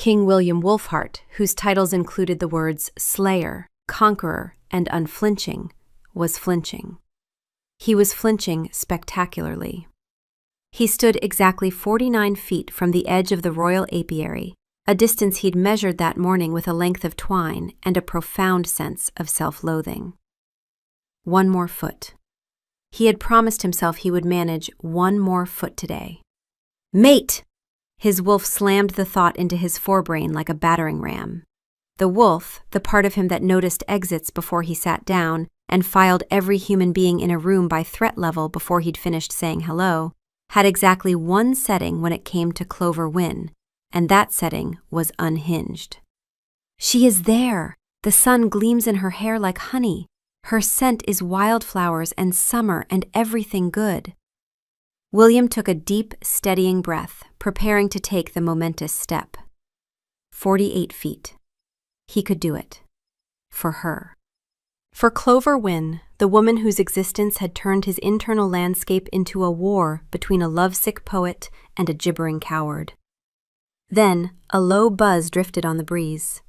King William Wolfhart, whose titles included the words Slayer, Conqueror, and Unflinching, was flinching. He was flinching spectacularly. He stood exactly 49 feet from the edge of the royal apiary, a distance he'd measured that morning with a length of twine and a profound sense of self-loathing. One more foot. He had promised himself he would manage one more foot today. Mate! His wolf slammed the thought into his forebrain like a battering ram. The wolf, the part of him that noticed exits before he sat down and filed every human being in a room by threat level before he'd finished saying hello, had exactly one setting when it came to Clover Wynn, and that setting was unhinged. She is there. The sun gleams in her hair like honey. Her scent is wildflowers and summer and everything good. William took a deep, steadying breath, preparing to take the momentous step. 48 feet. He could do it. For her. For Clover Wynn, the woman whose existence had turned his internal landscape into a war between a lovesick poet and a gibbering coward. Then, a low buzz drifted on the breeze.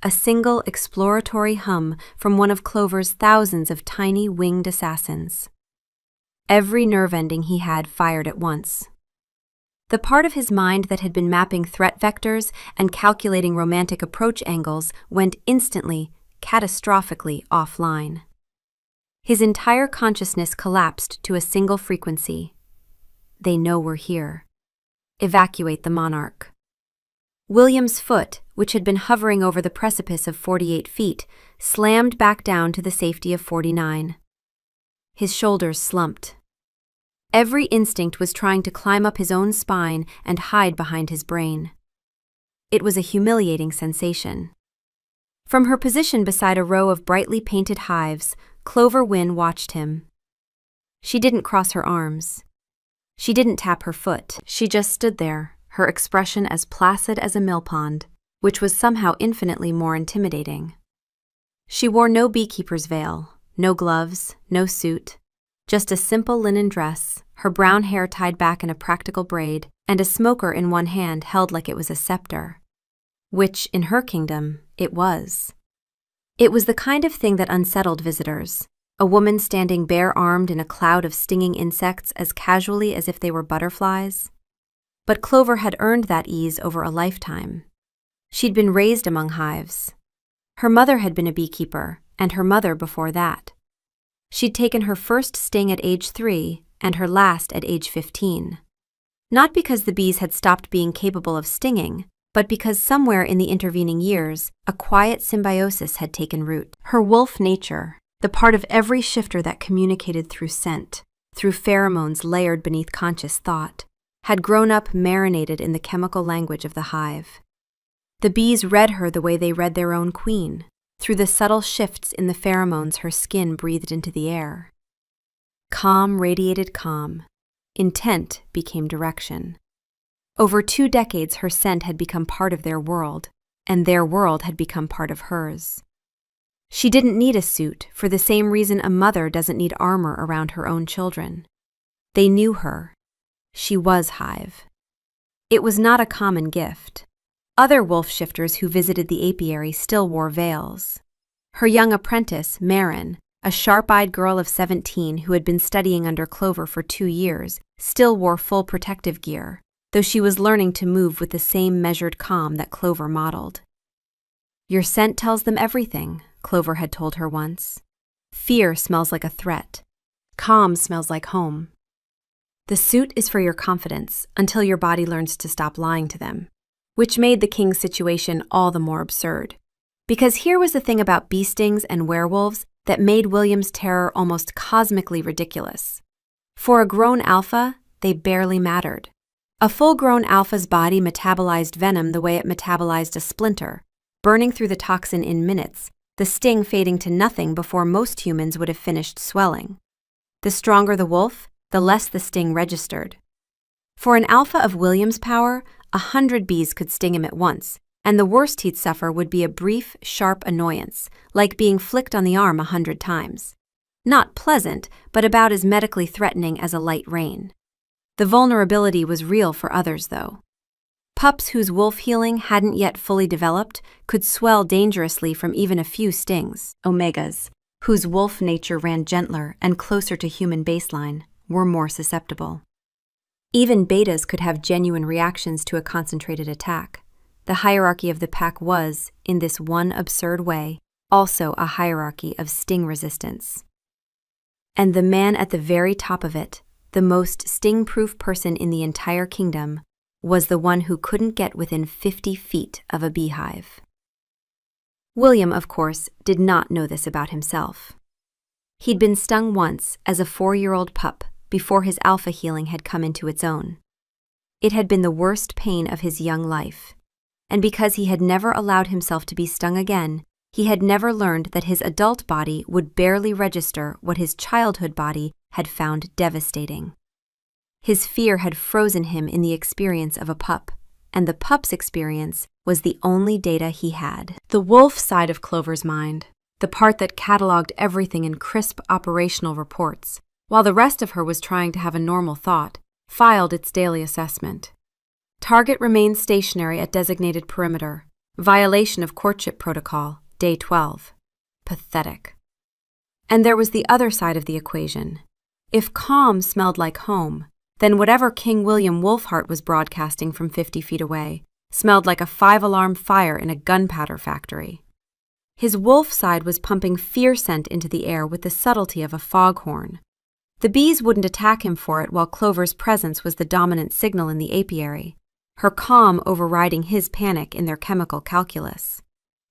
A single exploratory hum from one of Clover's thousands of tiny winged assassins. Every nerve ending he had fired at once. The part of his mind that had been mapping threat vectors and calculating romantic approach angles went instantly, catastrophically offline. His entire consciousness collapsed to a single frequency. They know we're here. Evacuate the monarch. William's foot, which had been hovering over the precipice of 48 feet, slammed back down to the safety of 49. His shoulders slumped. Every instinct was trying to climb up his own spine and hide behind his brain. It was a humiliating sensation. From her position beside a row of brightly painted hives, Clover Wynn watched him. She didn't cross her arms. She didn't tap her foot. She just stood there, her expression as placid as a mill pond, which was somehow infinitely more intimidating. She wore no beekeeper's veil. No gloves, no suit, just a simple linen dress, her brown hair tied back in a practical braid, and a smoker in one hand held like it was a scepter. Which, in her kingdom, it was. It was the kind of thing that unsettled visitors, a woman standing bare-armed in a cloud of stinging insects as casually as if they were butterflies. But Clover had earned that ease over a lifetime. She'd been raised among hives. Her mother had been a beekeeper, and her mother before that. She'd taken her first sting at age 3 and her last at age 15. Not because the bees had stopped being capable of stinging, but because somewhere in the intervening years, a quiet symbiosis had taken root. Her wolf nature, the part of every shifter that communicated through scent, through pheromones layered beneath conscious thought, had grown up marinated in the chemical language of the hive. The bees read her the way they read their own queen, through the subtle shifts in the pheromones her skin breathed into the air. Calm radiated calm. Intent became direction. Over 2 decades her scent had become part of their world, and their world had become part of hers. She didn't need a suit for the same reason a mother doesn't need armor around her own children. They knew her. She was hive. It was not a common gift. Other wolf shifters who visited the apiary still wore veils. Her young apprentice, Marin, a sharp-eyed girl of 17 who had been studying under Clover for 2 years, still wore full protective gear, though she was learning to move with the same measured calm that Clover modeled. Your scent tells them everything, Clover had told her once. Fear smells like a threat. Calm smells like home. The suit is for your confidence until your body learns to stop lying to them. Which made the king's situation all the more absurd. Because here was the thing about bee stings and werewolves that made William's terror almost cosmically ridiculous. For a grown alpha, they barely mattered. A full-grown alpha's body metabolized venom the way it metabolized a splinter, burning through the toxin in minutes, the sting fading to nothing before most humans would have finished swelling. The stronger the wolf, the less the sting registered. For an alpha of William's power, 100 bees could sting him at once, and the worst he'd suffer would be a brief, sharp annoyance, like being flicked on the arm 100 times. Not pleasant, but about as medically threatening as a light rain. The vulnerability was real for others, though. Pups whose wolf healing hadn't yet fully developed could swell dangerously from even a few stings. Omegas, whose wolf nature ran gentler and closer to human baseline, were more susceptible. Even betas could have genuine reactions to a concentrated attack. The hierarchy of the pack was, in this one absurd way, also a hierarchy of sting resistance. And the man at the very top of it, the most sting-proof person in the entire kingdom, was the one who couldn't get within 50 feet of a beehive. William, of course, did not know this about himself. He'd been stung once as a 4-year-old pup before his alpha healing had come into its own. It had been the worst pain of his young life, and because he had never allowed himself to be stung again, he had never learned that his adult body would barely register what his childhood body had found devastating. His fear had frozen him in the experience of a pup, and the pup's experience was the only data he had. The wolf side of Clover's mind, the part that cataloged everything in crisp operational reports, while the rest of her was trying to have a normal thought, filed its daily assessment. Target remained stationary at designated perimeter. Violation of courtship protocol, day 12. Pathetic. And there was the other side of the equation. If calm smelled like home, then whatever King William Wolfheart was broadcasting from 50 feet away smelled like a 5-alarm fire in a gunpowder factory. His wolf side was pumping fear scent into the air with the subtlety of a foghorn. The bees wouldn't attack him for it while Clover's presence was the dominant signal in the apiary, her calm overriding his panic in their chemical calculus.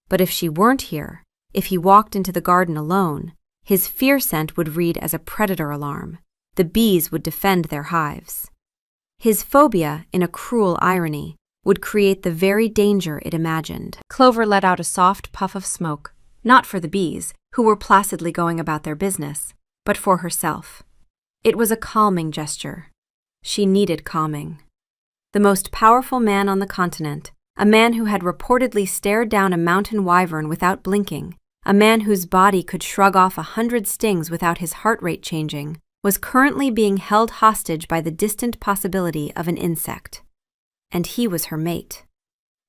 But if she weren't here, if he walked into the garden alone, his fear scent would read as a predator alarm. The bees would defend their hives. His phobia, in a cruel irony, would create the very danger it imagined. Clover let out a soft puff of smoke, not for the bees, who were placidly going about their business, but for herself. It was a calming gesture. She needed calming. The most powerful man on the continent, a man who had reportedly stared down a mountain wyvern without blinking, a man whose body could shrug off 100 stings without his heart rate changing, was currently being held hostage by the distant possibility of an insect. And he was her mate.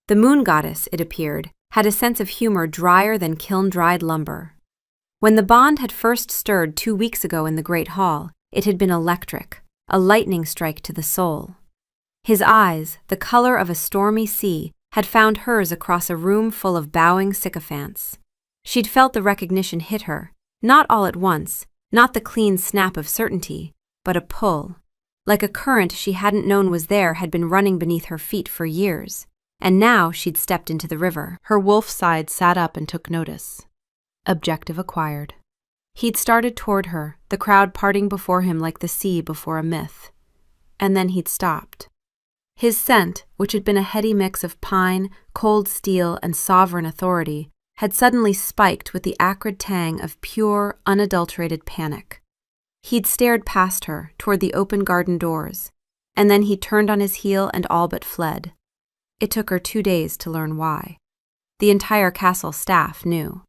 The moon goddess, it appeared, had a sense of humor drier than kiln-dried lumber. When the bond had first stirred 2 weeks ago in the Great Hall, it had been electric, a lightning strike to the soul. His eyes, the color of a stormy sea, had found hers across a room full of bowing sycophants. She'd felt the recognition hit her, not all at once, not the clean snap of certainty, but a pull. Like a current she hadn't known was there had been running beneath her feet for years, and now she'd stepped into the river. Her wolf side sat up and took notice. Objective acquired. He'd started toward her, the crowd parting before him like the sea before a myth. And then he'd stopped. His scent, which had been a heady mix of pine, cold steel, and sovereign authority, had suddenly spiked with the acrid tang of pure, unadulterated panic. He'd stared past her, toward the open garden doors, and then he turned on his heel and all but fled. It took her 2 days to learn why. The entire castle staff knew.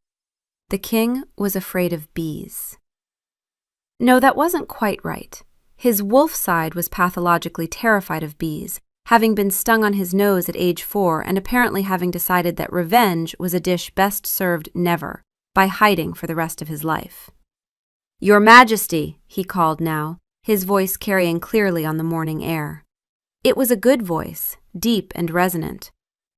The king was afraid of bees. No, that wasn't quite right. His wolf side was pathologically terrified of bees, having been stung on his nose at age 4 and apparently having decided that revenge was a dish best served never, by hiding for the rest of his life. "Your Majesty," he called now, his voice carrying clearly on the morning air. It was a good voice, deep and resonant.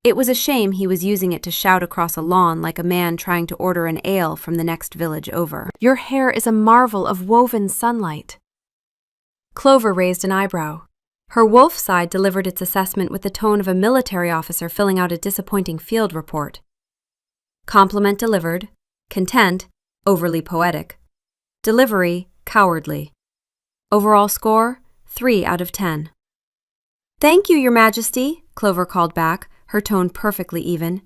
It was a shame he was using it to shout across a lawn like a man trying to order an ale from the next village over. "Your hair is a marvel of woven sunlight." Clover raised an eyebrow. Her wolf side delivered its assessment with the tone of a military officer filling out a disappointing field report. Compliment delivered. Content, overly poetic. Delivery, cowardly. Overall score, 3 out of 10. "Thank you, Your Majesty," Clover called back, her tone perfectly even.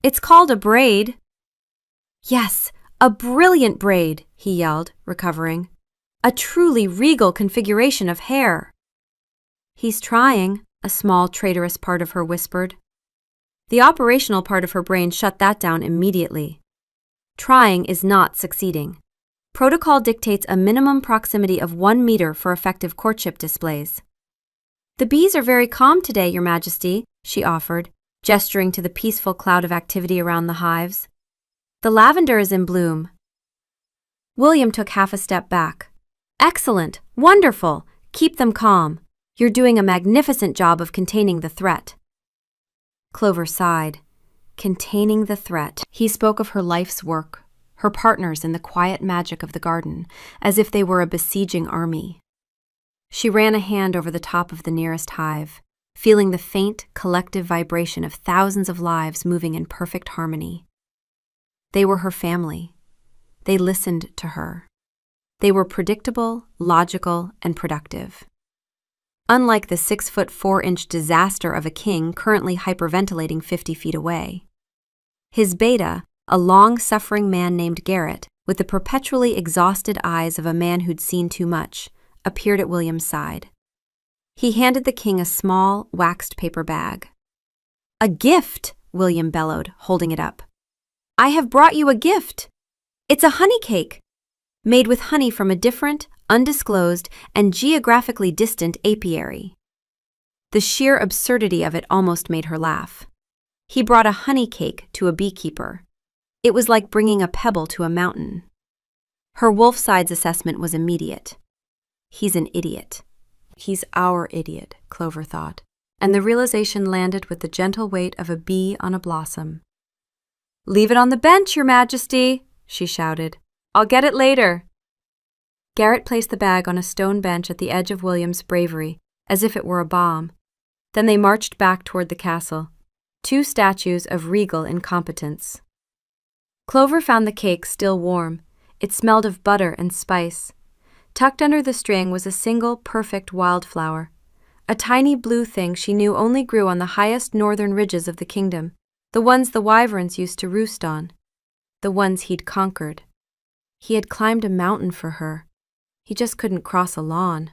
"It's called a braid." "Yes, a brilliant braid," he yelled, recovering. "A truly regal configuration of hair." "He's trying," a small, traitorous part of her whispered. The operational part of her brain shut that down immediately. Trying is not succeeding. Protocol dictates a minimum proximity of 1 meter for effective courtship displays. "The bees are very calm today, Your Majesty," she offered, gesturing to the peaceful cloud of activity around the hives. The lavender is in bloom. William took half a step back. Excellent, wonderful, keep them calm. You're doing a magnificent job of containing the threat. Clover sighed. Containing the threat. He spoke of her life's work, her partners in the quiet magic of the garden, as if they were a besieging army. She ran a hand over the top of the nearest hive, feeling the faint, collective vibration of thousands of lives moving in perfect harmony. They were her family. They listened to her. They were predictable, logical, and productive. Unlike the 6'4" disaster of a king currently hyperventilating 50 feet away. His beta, a long-suffering man named Garrett, with the perpetually exhausted eyes of a man who'd seen too much, appeared at William's side. He handed the king a small, waxed paper bag. "A gift!" William bellowed, holding it up. "I have brought you a gift! It's a honey cake, made with honey from a different, undisclosed, and geographically distant apiary." The sheer absurdity of it almost made her laugh. He brought a honey cake to a beekeeper. It was like bringing a pebble to a mountain. Her wolf-side's assessment was immediate. He's an idiot. He's our idiot, Clover thought, and the realization landed with the gentle weight of a bee on a blossom. "Leave it on the bench, Your Majesty," she shouted. "I'll get it later." Garrett placed the bag on a stone bench at the edge of William's bravery, as if it were a bomb. Then they marched back toward the castle, two statues of regal incompetence. Clover found the cake still warm. It smelled of butter and spice. Tucked under the string was a single, perfect wildflower, a tiny blue thing she knew only grew on the highest northern ridges of the kingdom, the ones the wyverns used to roost on, the ones he'd conquered. He had climbed a mountain for her. He just couldn't cross a lawn.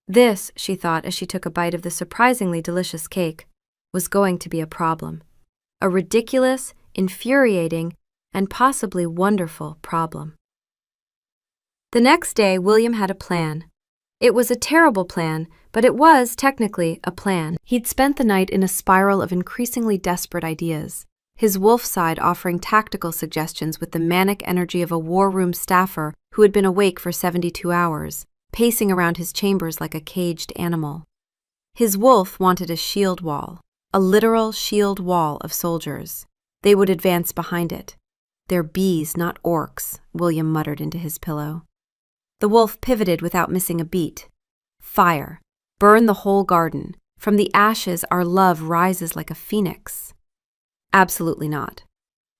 This, she thought as she took a bite of the surprisingly delicious cake, was going to be a problem. A ridiculous, infuriating, and possibly wonderful problem. The next day, William had a plan. It was a terrible plan, but it was, technically, a plan. He'd spent the night in a spiral of increasingly desperate ideas, his wolf side offering tactical suggestions with the manic energy of a war room staffer who had been awake for 72 hours, pacing around his chambers like a caged animal. His wolf wanted a shield wall, a literal shield wall of soldiers. They would advance behind it. "They're bees, not orcs," William muttered into his pillow. The wolf pivoted without missing a beat. "Fire. Burn the whole garden. From the ashes our love rises like a phoenix." Absolutely not.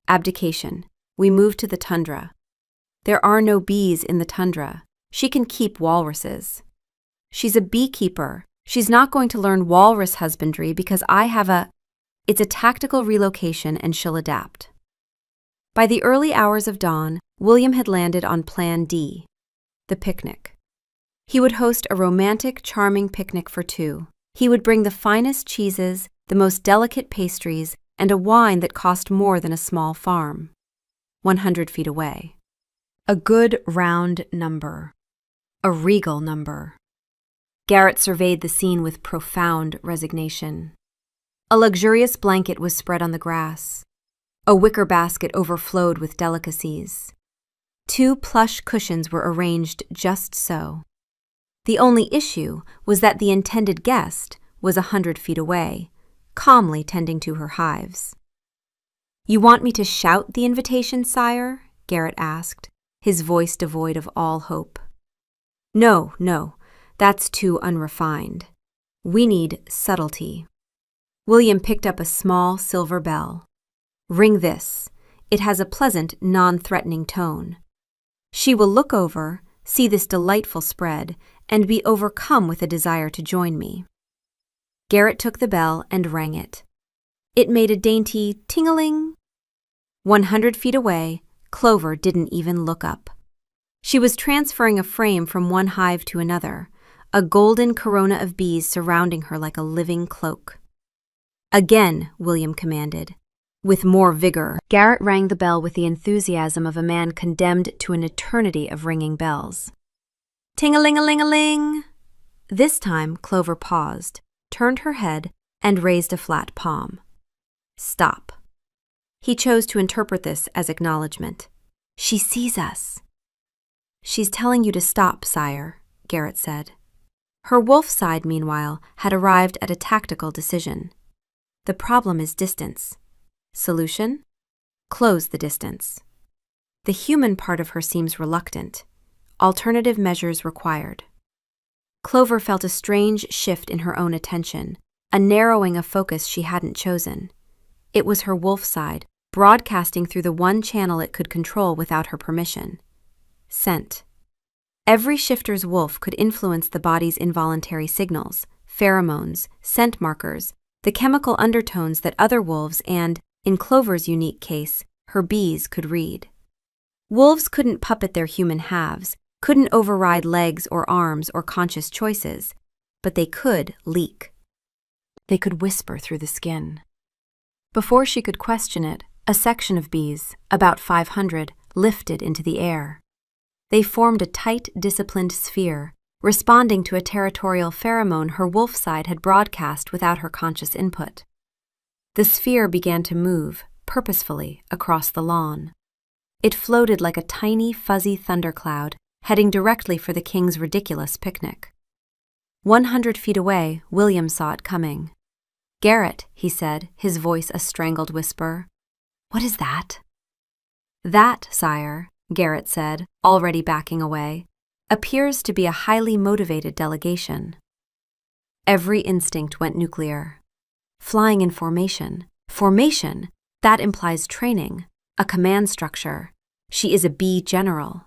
Abdication. We move to the tundra. There are no bees in the tundra. She can keep walruses. She's a beekeeper. She's not going to learn walrus husbandry because It's a tactical relocation and she'll adapt. By the early hours of dawn, William had landed on Plan D. The picnic. He would host a romantic, charming picnic for two. He would bring the finest cheeses, the most delicate pastries, and a wine that cost more than a small farm. 100 feet away. A good round number. A regal number. Garrett surveyed the scene with profound resignation. A luxurious blanket was spread on the grass. A wicker basket overflowed with delicacies. 2 plush cushions were arranged just so. The only issue was that the intended guest was 100 feet away, calmly tending to her hives. "You want me to shout the invitation, sire?" Garrett asked, his voice devoid of all hope. No, that's too unrefined. We need subtlety." William picked up a small silver bell. "Ring this. It has a pleasant, non-threatening tone. She will look over, see this delightful spread, and be overcome with a desire to join me." Garrett took the bell and rang it. It made a dainty ting-a-ling. 100 feet away, Clover didn't even look up. She was transferring a frame from one hive to another, a golden corona of bees surrounding her like a living cloak. "Again," William commanded, with more vigor. Garrett rang the bell with the enthusiasm of a man condemned to an eternity of ringing bells. Ting-a-ling-a-ling-a-ling! This time, Clover paused, turned her head, and raised a flat palm. Stop. He chose to interpret this as acknowledgement. She sees us. She's telling you to stop, sire, Garrett said. Her wolf side, meanwhile, had arrived at a tactical decision. The problem is distance. Solution? Close the distance. The human part of her seems reluctant. Alternative measures required. Clover felt a strange shift in her own attention, a narrowing of focus she hadn't chosen. It was her wolf side, broadcasting through the one channel it could control without her permission. Scent. Every shifter's wolf could influence the body's involuntary signals, pheromones, scent markers, the chemical undertones that other wolves and, in Clover's unique case, her bees could read. Wolves couldn't puppet their human halves, couldn't override legs or arms or conscious choices, but they could leak. They could whisper through the skin. Before she could question it, a section of bees, about 500, lifted into the air. They formed a tight, disciplined sphere, responding to a territorial pheromone her wolf side had broadcast without her conscious input. The sphere began to move, purposefully, across the lawn. It floated like a tiny, fuzzy thundercloud, heading directly for the king's ridiculous picnic. 100 feet away, William saw it coming. "Garrett," he said, his voice a strangled whisper. "What is that?" "That, sire," Garrett said, already backing away, "appears to be a highly motivated delegation." Every instinct went nuclear. Flying in formation. Formation? That implies training, a command structure. She is a bee general.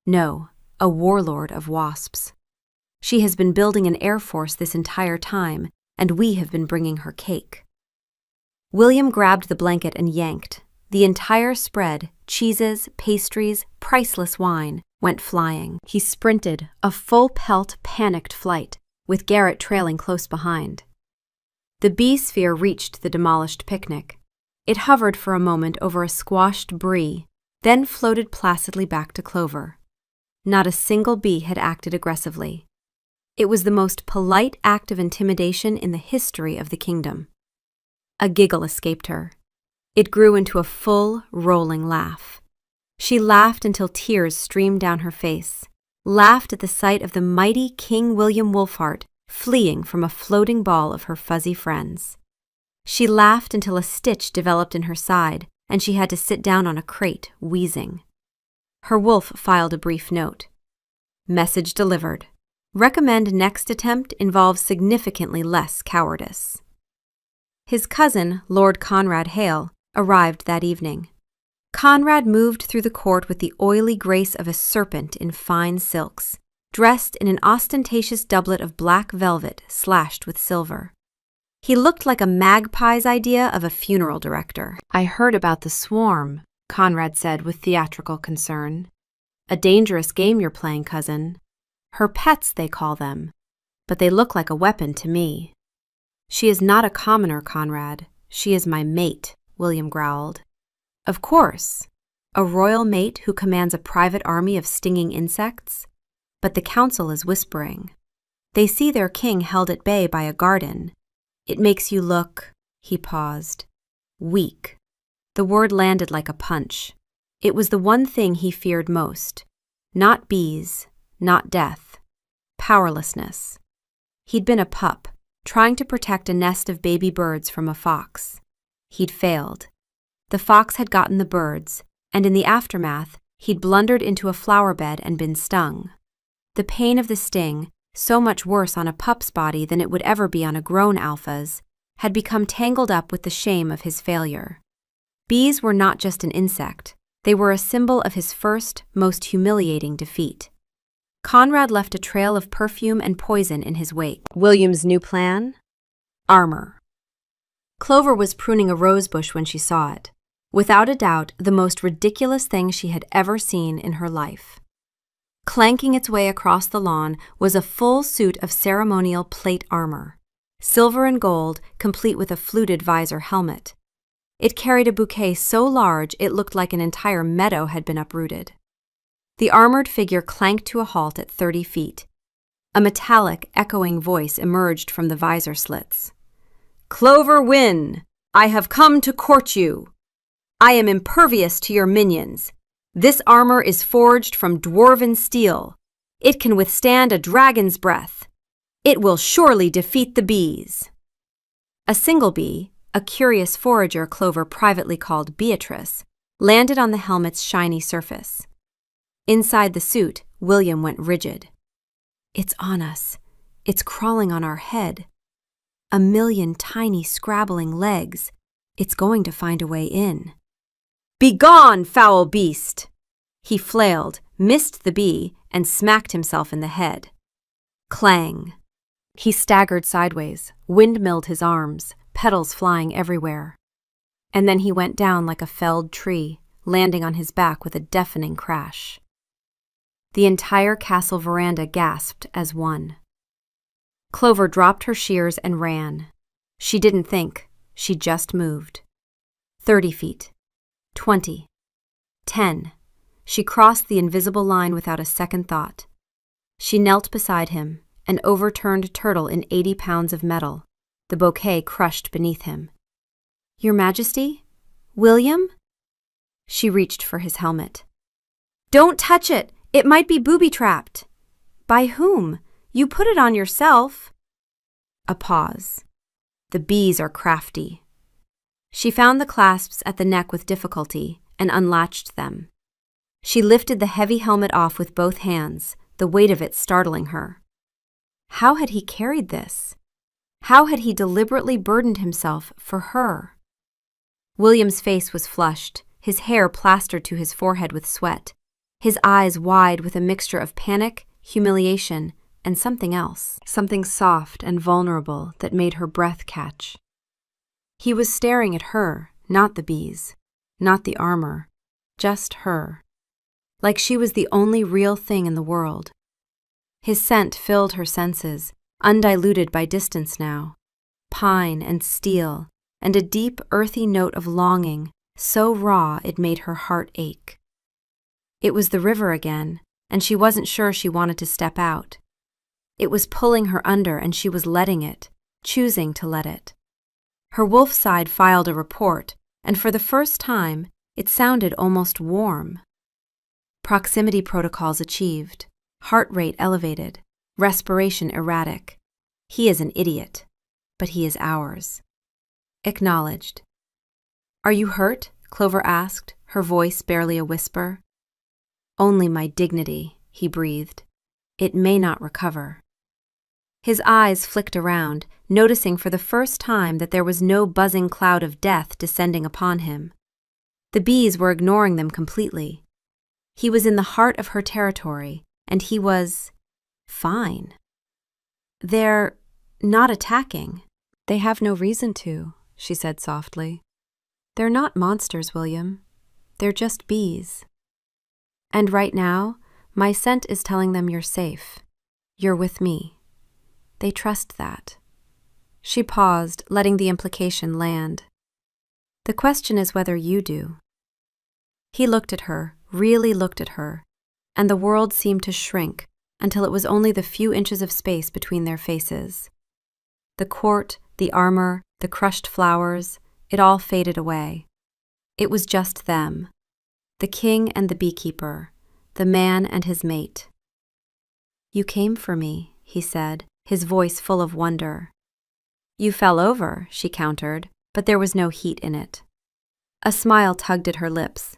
No, a warlord of wasps. She has been building an air force this entire time, and we have been bringing her cake. William grabbed the blanket and yanked. The entire spread, cheeses, pastries, priceless wine, went flying. He sprinted, a full-pelt, panicked flight, with Garrett trailing close behind. The bee sphere reached the demolished picnic. It hovered for a moment over a squashed brie, then floated placidly back to Clover. Not a single bee had acted aggressively. It was the most polite act of intimidation in the history of the kingdom. A giggle escaped her. It grew into a full, rolling laugh. She laughed until tears streamed down her face, laughed at the sight of the mighty King William Wolfheart fleeing from a floating ball of her fuzzy friends. She laughed until a stitch developed in her side, and she had to sit down on a crate, wheezing. Her wolf filed a brief note. "Message delivered. Recommend next attempt involves significantly less cowardice." His cousin, Lord Conrad Hale, arrived that evening. Conrad moved through the court with the oily grace of a serpent in fine silks, dressed in an ostentatious doublet of black velvet slashed with silver. He looked like a magpie's idea of a funeral director. "I heard about the swarm," Conrad said with theatrical concern. "A dangerous game you're playing, cousin. Her pets, they call them, but they look like a weapon to me." "She is not a commoner, Conrad. She is my mate," William growled. "Of course. A royal mate who commands a private army of stinging insects? But the council is whispering. They see their king held at bay by a garden. It makes you look," he paused, "weak." The word landed like a punch. It was the one thing he feared most. Not bees, not death. Powerlessness. He'd been a pup, trying to protect a nest of baby birds from a fox. He'd failed. The fox had gotten the birds, and in the aftermath, he'd blundered into a flower bed and been stung. The pain of the sting, so much worse on a pup's body than it would ever be on a grown alpha's, had become tangled up with the shame of his failure. Bees were not just an insect. They were a symbol of his first, most humiliating defeat. Conrad left a trail of perfume and poison in his wake. William's new plan? Armor. Clover was pruning a rose bush when she saw it. Without a doubt, the most ridiculous thing she had ever seen in her life. Clanking its way across the lawn was a full suit of ceremonial plate armor, silver and gold, complete with a fluted visor helmet. It carried a bouquet so large it looked like an entire meadow had been uprooted. The armored figure clanked to a halt at 30 feet. A metallic, echoing voice emerged from the visor slits. Clover Wynn, I have come to court you. I am impervious to your minions. This armor is forged from dwarven steel. It can withstand a dragon's breath. It will surely defeat the bees. A single bee, a curious forager Clover privately called Beatrice, landed on the helmet's shiny surface. Inside the suit, William went rigid. It's on us. It's crawling on our head. A million tiny scrabbling legs. It's going to find a way in. Begone, foul beast! He flailed, missed the bee, and smacked himself in the head. Clang. He staggered sideways, windmilled his arms, petals flying everywhere. And then he went down like a felled tree, landing on his back with a deafening crash. The entire castle veranda gasped as one. Clover dropped her shears and ran. She didn't think, she just moved. 30 feet. 20. 10. She crossed the invisible line without a second thought. She knelt beside him, an overturned turtle in 80 pounds of metal, the bouquet crushed beneath him. Your Majesty? William? She reached for his helmet. Don't touch it! It might be booby-trapped. By whom? You put it on yourself. A pause. The bees are crafty. She found the clasps at the neck with difficulty and unlatched them. She lifted the heavy helmet off with both hands, the weight of it startling her. How had he carried this? How had he deliberately burdened himself for her? William's face was flushed, his hair plastered to his forehead with sweat, his eyes wide with a mixture of panic, humiliation, and something else, something soft and vulnerable that made her breath catch. He was staring at her, not the bees, not the armor, just her, like she was the only real thing in the world. His scent filled her senses, undiluted by distance now, pine and steel, and a deep, earthy note of longing, so raw it made her heart ache. It was the river again, and she wasn't sure she wanted to step out. It was pulling her under, and she was letting it, choosing to let it. Her wolf side filed a report, and for the first time, it sounded almost warm. Proximity protocols achieved, heart rate elevated, respiration erratic. He is an idiot, but he is ours. Acknowledged. Are you hurt? Clover asked, her voice barely a whisper. Only my dignity, he breathed. It may not recover. His eyes flicked around, noticing for the first time that there was no buzzing cloud of death descending upon him. The bees were ignoring them completely. He was in the heart of her territory, and he was fine. They're not attacking. They have no reason to, she said softly. They're not monsters, William. They're just bees. And right now, my scent is telling them you're safe. You're with me. They trust that. She paused, letting the implication land. The question is whether you do. He looked at her, really looked at her, and the world seemed to shrink until it was only the few inches of space between their faces. The court, the armor, the crushed flowers, it all faded away. It was just them, the king and the beekeeper, the man and his mate. You came for me, he said, his voice full of wonder. You fell over, she countered, but there was no heat in it. A smile tugged at her lips.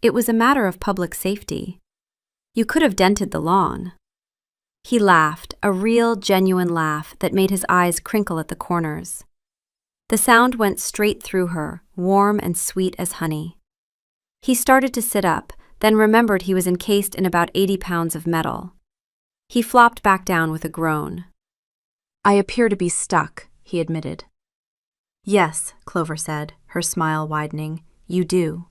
It was a matter of public safety. You could have dented the lawn. He laughed, a real, genuine laugh that made his eyes crinkle at the corners. The sound went straight through her, warm and sweet as honey. He started to sit up, then remembered he was encased in about 80 pounds of metal. He flopped back down with a groan. I appear to be stuck, he admitted. Yes, Clover said, her smile widening. You do.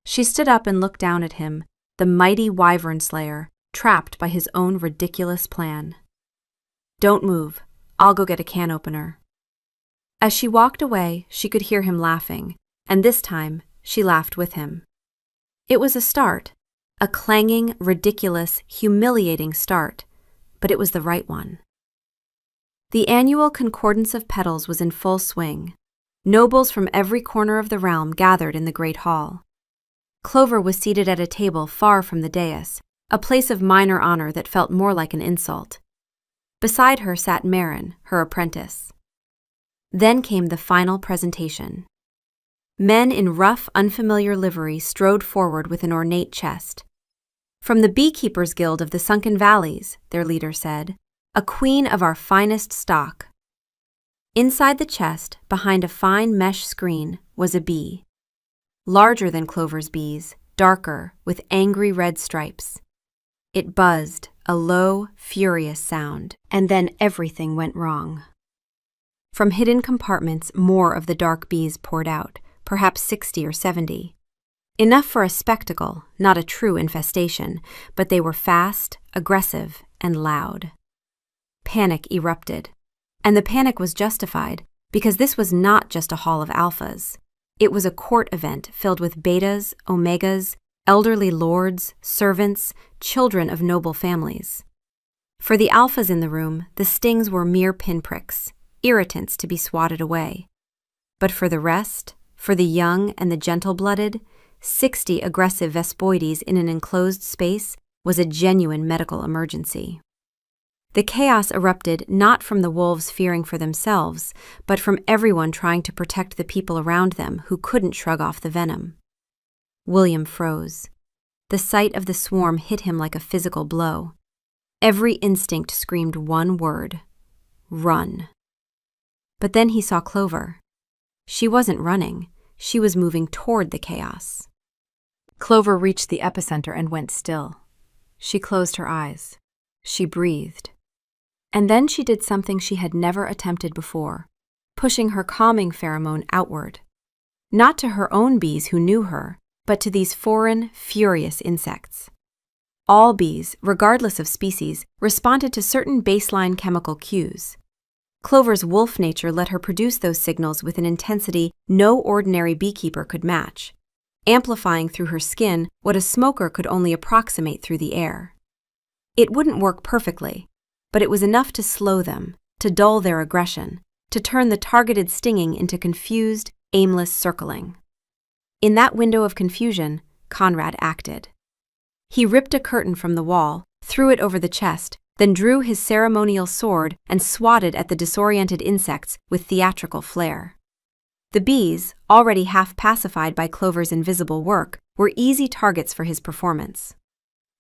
She stood up and looked down at him, the mighty wyvern slayer, trapped by his own ridiculous plan. Don't move. I'll go get a can opener. As she walked away, she could hear him laughing, and this time she laughed with him. It was a start, a clanging, ridiculous, humiliating start, but it was the right one. The annual concordance of petals was in full swing. Nobles from every corner of the realm gathered in the great hall. Clover was seated at a table far from the dais, a place of minor honor that felt more like an insult. Beside her sat Marin, her apprentice. Then came the final presentation. Men in rough, unfamiliar livery strode forward with an ornate chest. "From the Beekeepers' Guild of the Sunken Valleys," their leader said, "a queen of our finest stock." Inside the chest, behind a fine mesh screen, was a bee. Larger than Clover's bees, darker, with angry red stripes. It buzzed, a low, furious sound, and then everything went wrong. From hidden compartments, more of the dark bees poured out, perhaps 60 or 70. Enough for a spectacle, not a true infestation, but they were fast, aggressive, and loud. Panic erupted. And the panic was justified, because this was not just a hall of alphas. It was a court event filled with betas, omegas, elderly lords, servants, children of noble families. For the alphas in the room, the stings were mere pinpricks, irritants to be swatted away. But for the rest, for the young and the gentle-blooded, 60 aggressive Vespoides in an enclosed space was a genuine medical emergency. The chaos erupted not from the wolves fearing for themselves, but from everyone trying to protect the people around them who couldn't shrug off the venom. William froze. The sight of the swarm hit him like a physical blow. Every instinct screamed one word: run. But then he saw Clover. She wasn't running, she was moving toward the chaos. Clover reached the epicenter and went still. She closed her eyes. She breathed. And then she did something she had never attempted before, pushing her calming pheromone outward. Not to her own bees who knew her, but to these foreign, furious insects. All bees, regardless of species, responded to certain baseline chemical cues. Clover's wolf nature let her produce those signals with an intensity no ordinary beekeeper could match, amplifying through her skin what a smoker could only approximate through the air. It wouldn't work perfectly, but it was enough to slow them, to dull their aggression, to turn the targeted stinging into confused, aimless circling. In that window of confusion, Conrad acted. He ripped a curtain from the wall, threw it over the chest, then drew his ceremonial sword and swatted at the disoriented insects with theatrical flair. The bees, already half pacified by Clover's invisible work, were easy targets for his performance.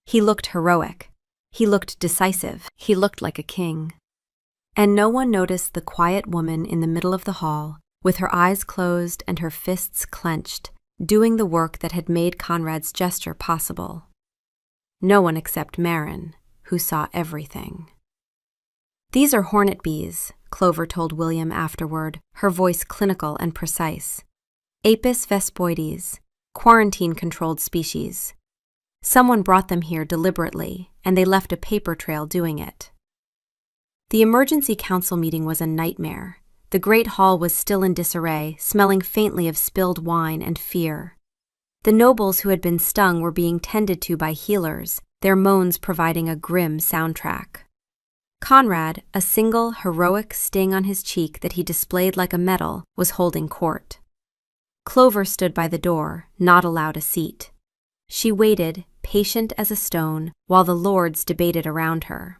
He looked heroic. He looked decisive. He looked like a king. And no one noticed the quiet woman in the middle of the hall, with her eyes closed and her fists clenched, doing the work that had made Conrad's gesture possible. No one except Marin, who saw everything. "These are hornet bees," Clover told William afterward, her voice clinical and precise. "Apis vespoides, quarantine-controlled species. Someone brought them here deliberately, and they left a paper trail doing it." The emergency council meeting was a nightmare. The great hall was still in disarray, smelling faintly of spilled wine and fear. The nobles who had been stung were being tended to by healers, their moans providing a grim soundtrack. Conrad, a single heroic sting on his cheek that he displayed like a medal, was holding court. Clover stood by the door, not allowed a seat. She waited, patient as a stone, while the lords debated around her.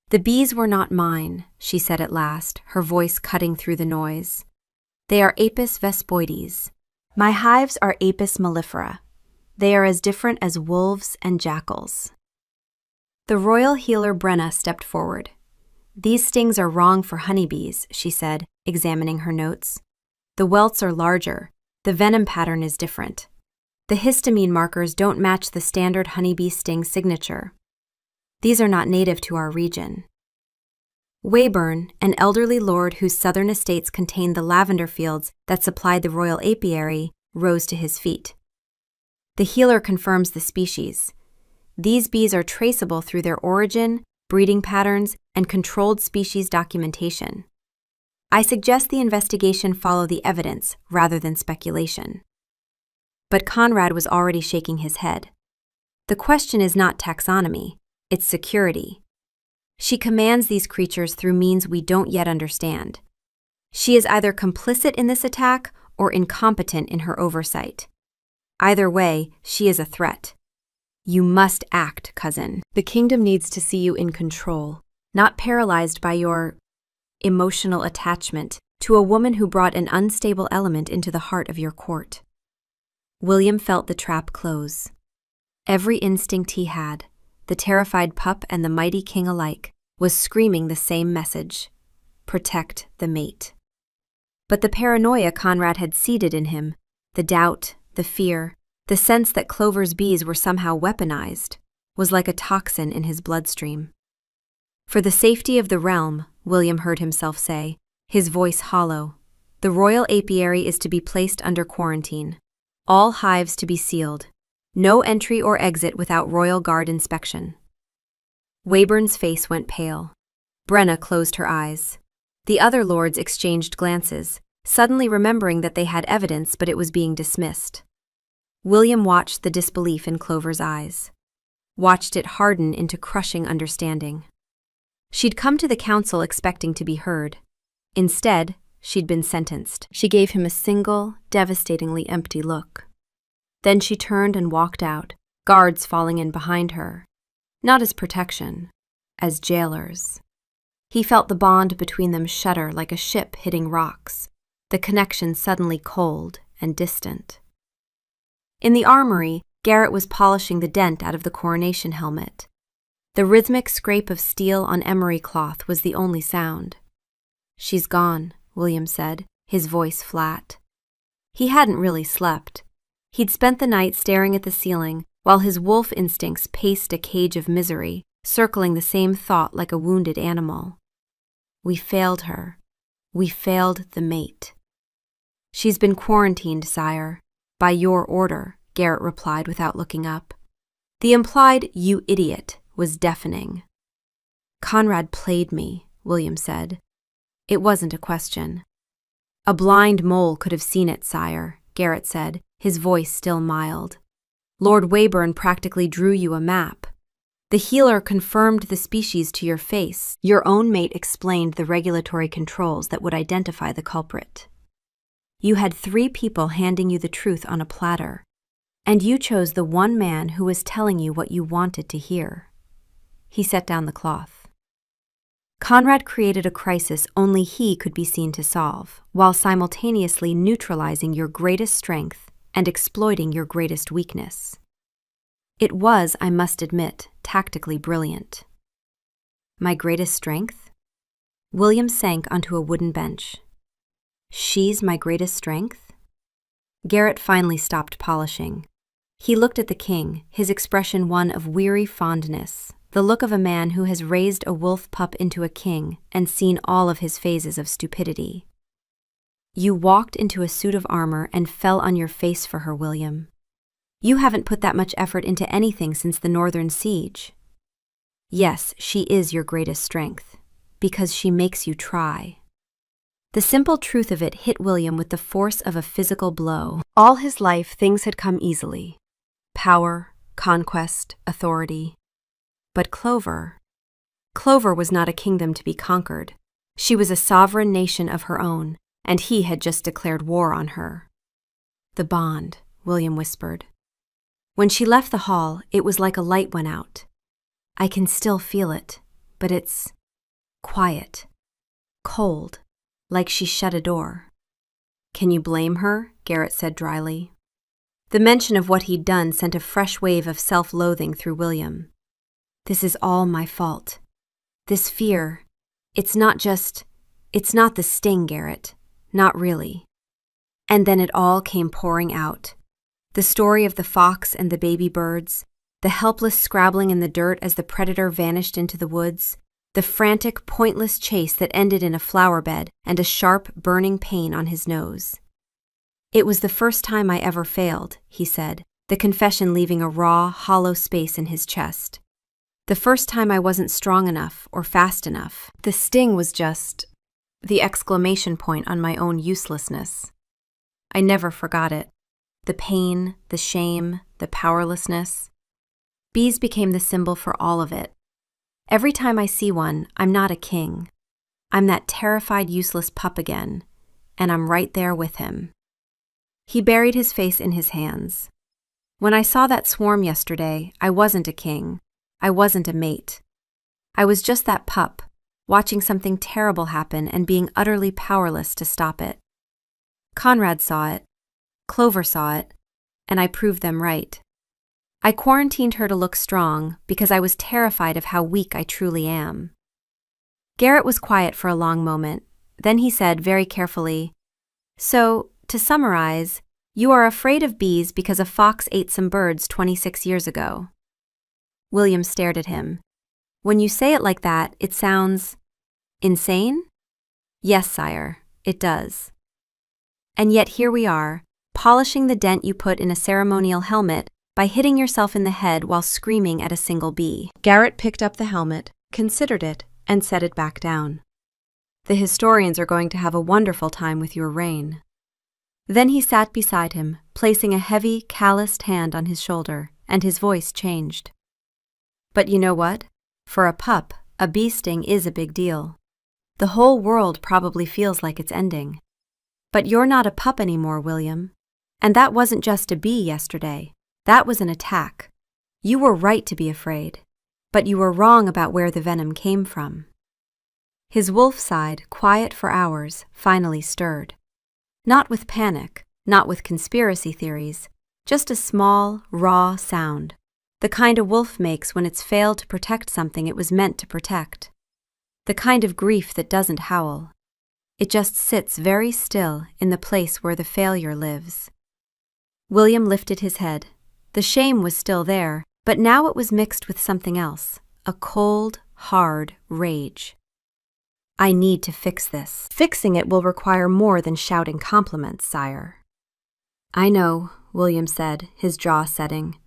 "The bees were not mine," she said at last, her voice cutting through the noise. "They are Apis vespoides. My hives are Apis mellifera. They are as different as wolves and jackals." The royal healer Brenna stepped forward. "These stings are wrong for honeybees," she said, examining her notes. "The welts are larger. The venom pattern is different. The histamine markers don't match the standard honeybee sting signature. These are not native to our region." Weyburn, an elderly lord whose southern estates contained the lavender fields that supplied the royal apiary, rose to his feet. "The healer confirms the species. These bees are traceable through their origin, breeding patterns, and controlled species documentation. I suggest the investigation follow the evidence rather than speculation." But Conrad was already shaking his head. "The question is not taxonomy, it's security. She commands these creatures through means we don't yet understand. She is either complicit in this attack or incompetent in her oversight. Either way, she is a threat. You must act, cousin. The kingdom needs to see you in control, not paralyzed by your emotional attachment to a woman who brought an unstable element into the heart of your court. William felt the trap close. Every instinct he had, the terrified pup and the mighty king alike, was screaming the same message: protect the mate. But the paranoia Conrad had seeded in him, the doubt, the fear, the sense that Clover's bees were somehow weaponized, was like a toxin in his bloodstream. For the safety of the realm, William heard himself say, his voice hollow, the royal apiary is to be placed under quarantine. All hives to be sealed. No entry or exit without royal guard inspection. Wayburn's face went pale. Brenna closed her eyes. The other lords exchanged glances, suddenly remembering that they had evidence but it was being dismissed. William watched the disbelief in Clover's eyes. Watched it harden into crushing understanding. She'd come to the council expecting to be heard. Instead, she'd been sentenced. She gave him a single, devastatingly empty look. Then she turned and walked out, guards falling in behind her. Not as protection, as jailers. He felt the bond between them shudder like a ship hitting rocks, the connection suddenly cold and distant. In the armory, Garrett was polishing the dent out of the coronation helmet. The rhythmic scrape of steel on emery cloth was the only sound. "She's gone," William said, his voice flat. He hadn't really slept. He'd spent the night staring at the ceiling, while his wolf instincts paced a cage of misery, circling the same thought like a wounded animal. We failed her. We failed the mate. "She's been quarantined, sire. By your order," Garrett replied without looking up. The implied "you idiot" was deafening. "Conrad played me," William said. It wasn't a question. "A blind mole could have seen it, sire," Garrett said, his voice still mild. "Lord Weyburn practically drew you a map. The healer confirmed the species to your face. Your own mate explained the regulatory controls that would identify the culprit. You had 3 people handing you the truth on a platter, and you chose the one man who was telling you what you wanted to hear." He set down the cloth. Conrad created a crisis only he could be seen to solve, while simultaneously neutralizing your greatest strength and exploiting your greatest weakness. It was, I must admit, tactically brilliant. My greatest strength? William sank onto a wooden bench. She's my greatest strength? Garrett finally stopped polishing. He looked at the king, his expression one of weary fondness, the look of a man who has raised a wolf pup into a king and seen all of his phases of stupidity. You walked into a suit of armor and fell on your face for her, William. You haven't put that much effort into anything since the Northern Siege. Yes, she is your greatest strength, because she makes you try. The simple truth of it hit William with the force of a physical blow. All his life, things had come easily. Power, conquest, authority. But Clover was not a kingdom to be conquered. She was a sovereign nation of her own, and he had just declared war on her. The bond, William whispered. When she left the hall, it was like a light went out. I can still feel it, but it's quiet, cold, like she shut a door. Can you blame her? Garrett said dryly. The mention of what he'd done sent a fresh wave of self-loathing through William. This is all my fault. This fear, it's not the sting, Garrett. Not really. And then it all came pouring out. The story of the fox and the baby birds, the helpless scrabbling in the dirt as the predator vanished into the woods, the frantic, pointless chase that ended in a flower bed and a sharp, burning pain on his nose. It was the first time I ever failed, he said, the confession leaving a raw, hollow space in his chest. The first time I wasn't strong enough or fast enough. The sting was just the exclamation point on my own uselessness. I never forgot it. The pain, the shame, the powerlessness. Bees became the symbol for all of it. Every time I see one, I'm not a king. I'm that terrified, useless pup again, and I'm right there with him." He buried his face in his hands. "When I saw that swarm yesterday, I wasn't a king. I wasn't a mate. I was just that pup, watching something terrible happen and being utterly powerless to stop it. Conrad saw it, Clover saw it, and I proved them right. I quarantined her to look strong because I was terrified of how weak I truly am." Garrett was quiet for a long moment. Then he said very carefully, "So, to summarize, you are afraid of bees because a fox ate some birds 26 years ago." William stared at him. "When you say it like that, it sounds insane?" "Yes, sire, it does. And yet here we are, polishing the dent you put in a ceremonial helmet by hitting yourself in the head while screaming at a single bee." Garrett picked up the helmet, considered it, and set it back down. "The historians are going to have a wonderful time with your reign." Then he sat beside him, placing a heavy, calloused hand on his shoulder, and his voice changed. "But you know what? For a pup, a bee sting is a big deal. The whole world probably feels like it's ending. But you're not a pup anymore, William. And that wasn't just a bee yesterday. That was an attack. You were right to be afraid, but you were wrong about where the venom came from." His wolf side, quiet for hours, finally stirred. Not with panic, not with conspiracy theories, just a small, raw sound, the kind a wolf makes when it's failed to protect something it was meant to protect. The kind of grief that doesn't howl. It just sits very still in the place where the failure lives. William lifted his head. The shame was still there, but now it was mixed with something else, a cold, hard rage. "I need to fix this. Fixing it will require more than shouting compliments, sire." "I know," William said, his jaw setting.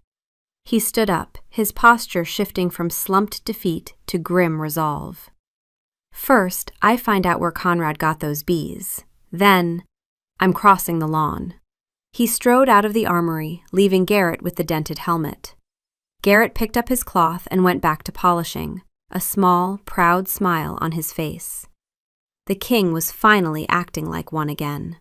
He stood up, his posture shifting from slumped defeat to grim resolve. "First, I find out where Conrad got those bees. Then, I'm crossing the lawn." He strode out of the armory, leaving Garrett with the dented helmet. Garrett picked up his cloth and went back to polishing, a small, proud smile on his face. The king was finally acting like one again.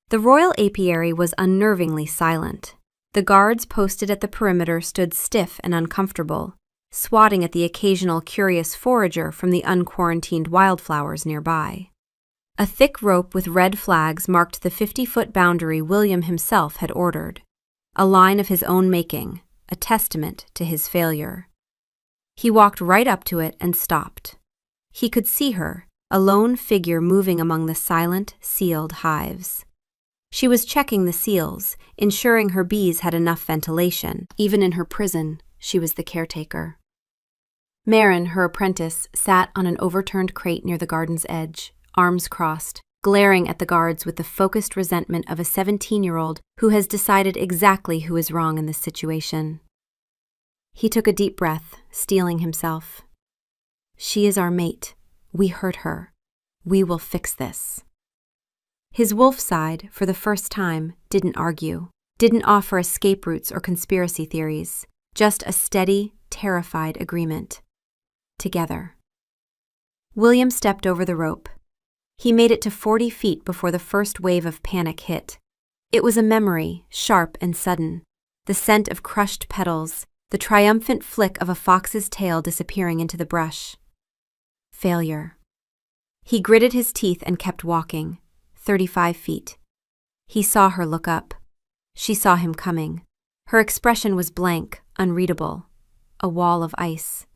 The royal apiary was unnervingly silent. The guards posted at the perimeter stood stiff and uncomfortable, swatting at the occasional curious forager from the unquarantined wildflowers nearby. A thick rope with red flags marked the 50-foot boundary William himself had ordered, a line of his own making, a testament to his failure. He walked right up to it and stopped. He could see her, a lone figure moving among the silent, sealed hives. She was checking the seals, ensuring her bees had enough ventilation. Even in her prison, she was the caretaker. Marin, her apprentice, sat on an overturned crate near the garden's edge, arms crossed, glaring at the guards with the focused resentment of a 17-year-old who has decided exactly who is wrong in this situation. He took a deep breath, steeling himself. "She is our mate. We hurt her. We will fix this." His wolf side, for the first time, didn't argue, didn't offer escape routes or conspiracy theories, just a steady, terrified agreement. Together. William stepped over the rope. He made it to 40 feet before the first wave of panic hit. It was a memory, sharp and sudden, the scent of crushed petals, the triumphant flick of a fox's tail disappearing into the brush. Failure. He gritted his teeth and kept walking, 35 feet. He saw her look up. She saw him coming. Her expression was blank, unreadable. A wall of ice.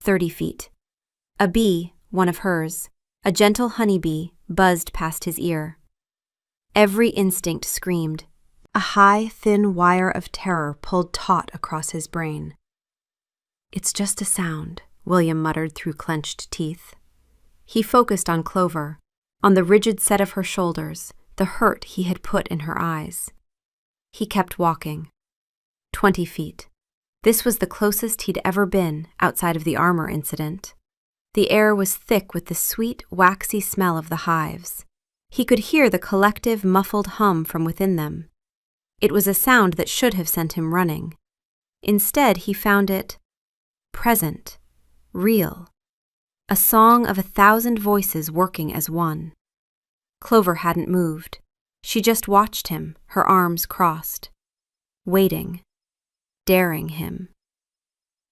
30 feet. A bee, one of hers, a gentle honeybee, buzzed past his ear. Every instinct screamed. A high, thin wire of terror pulled taut across his brain. "It's just a sound," William muttered through clenched teeth. He focused on Clover, on the rigid set of her shoulders, the hurt he had put in her eyes. He kept walking. 20 feet. This was the closest he'd ever been outside of the armor incident. The air was thick with the sweet, waxy smell of the hives. He could hear the collective, muffled hum from within them. It was a sound that should have sent him running. Instead, he found it present, real. A song of 1,000 voices working as one. Clover hadn't moved. She just watched him, her arms crossed. Waiting. Daring him.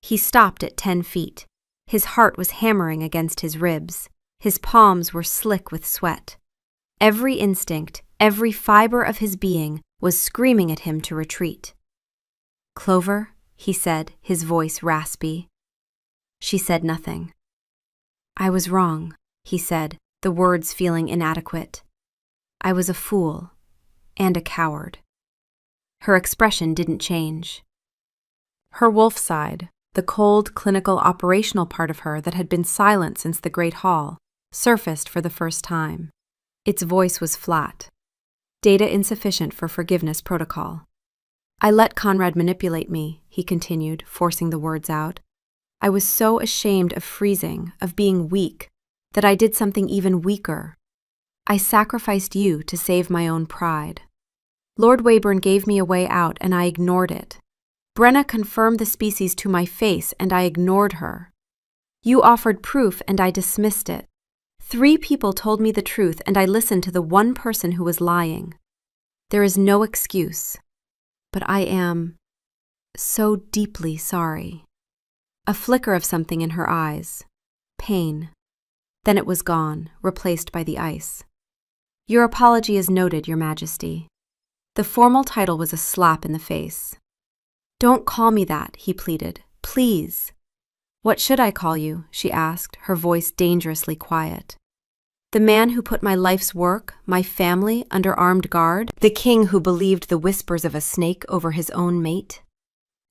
He stopped at 10 feet. His heart was hammering against his ribs. His palms were slick with sweat. Every instinct, every fiber of his being was screaming at him to retreat. "Clover," he said, his voice raspy. She said nothing. "I was wrong," he said, the words feeling inadequate. "I was a fool and a coward." Her expression didn't change. Her wolf side, the cold, clinical, operational part of her that had been silent since the Great Hall, surfaced for the first time. Its voice was flat. Data insufficient for forgiveness protocol. "I let Conrad manipulate me," he continued, forcing the words out. "I was so ashamed of freezing, of being weak, that I did something even weaker. I sacrificed you to save my own pride. Lord Weyburn gave me a way out and I ignored it. Brenna confirmed the species to my face and I ignored her. You offered proof and I dismissed it. 3 people told me the truth and I listened to the one person who was lying. There is no excuse, but I am so deeply sorry." A flicker of something in her eyes. Pain. Then it was gone, replaced by the ice. "Your apology is noted, Your Majesty." The formal title was a slap in the face. "Don't call me that," he pleaded. "Please." "What should I call you?" she asked, her voice dangerously quiet. "The man who put my life's work, my family, under armed guard? The king who believed the whispers of a snake over his own mate?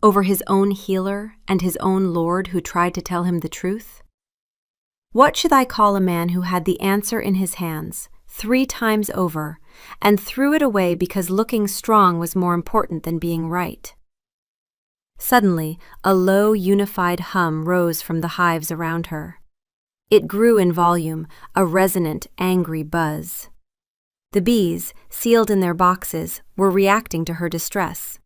Over his own healer and his own lord who tried to tell him the truth? What should I call a man who had the answer in his hands, 3 times over, and threw it away because looking strong was more important than being right?" Suddenly, a low, unified hum rose from the hives around her. It grew in volume, a resonant, angry buzz. The bees, sealed in their boxes, were reacting to her distress,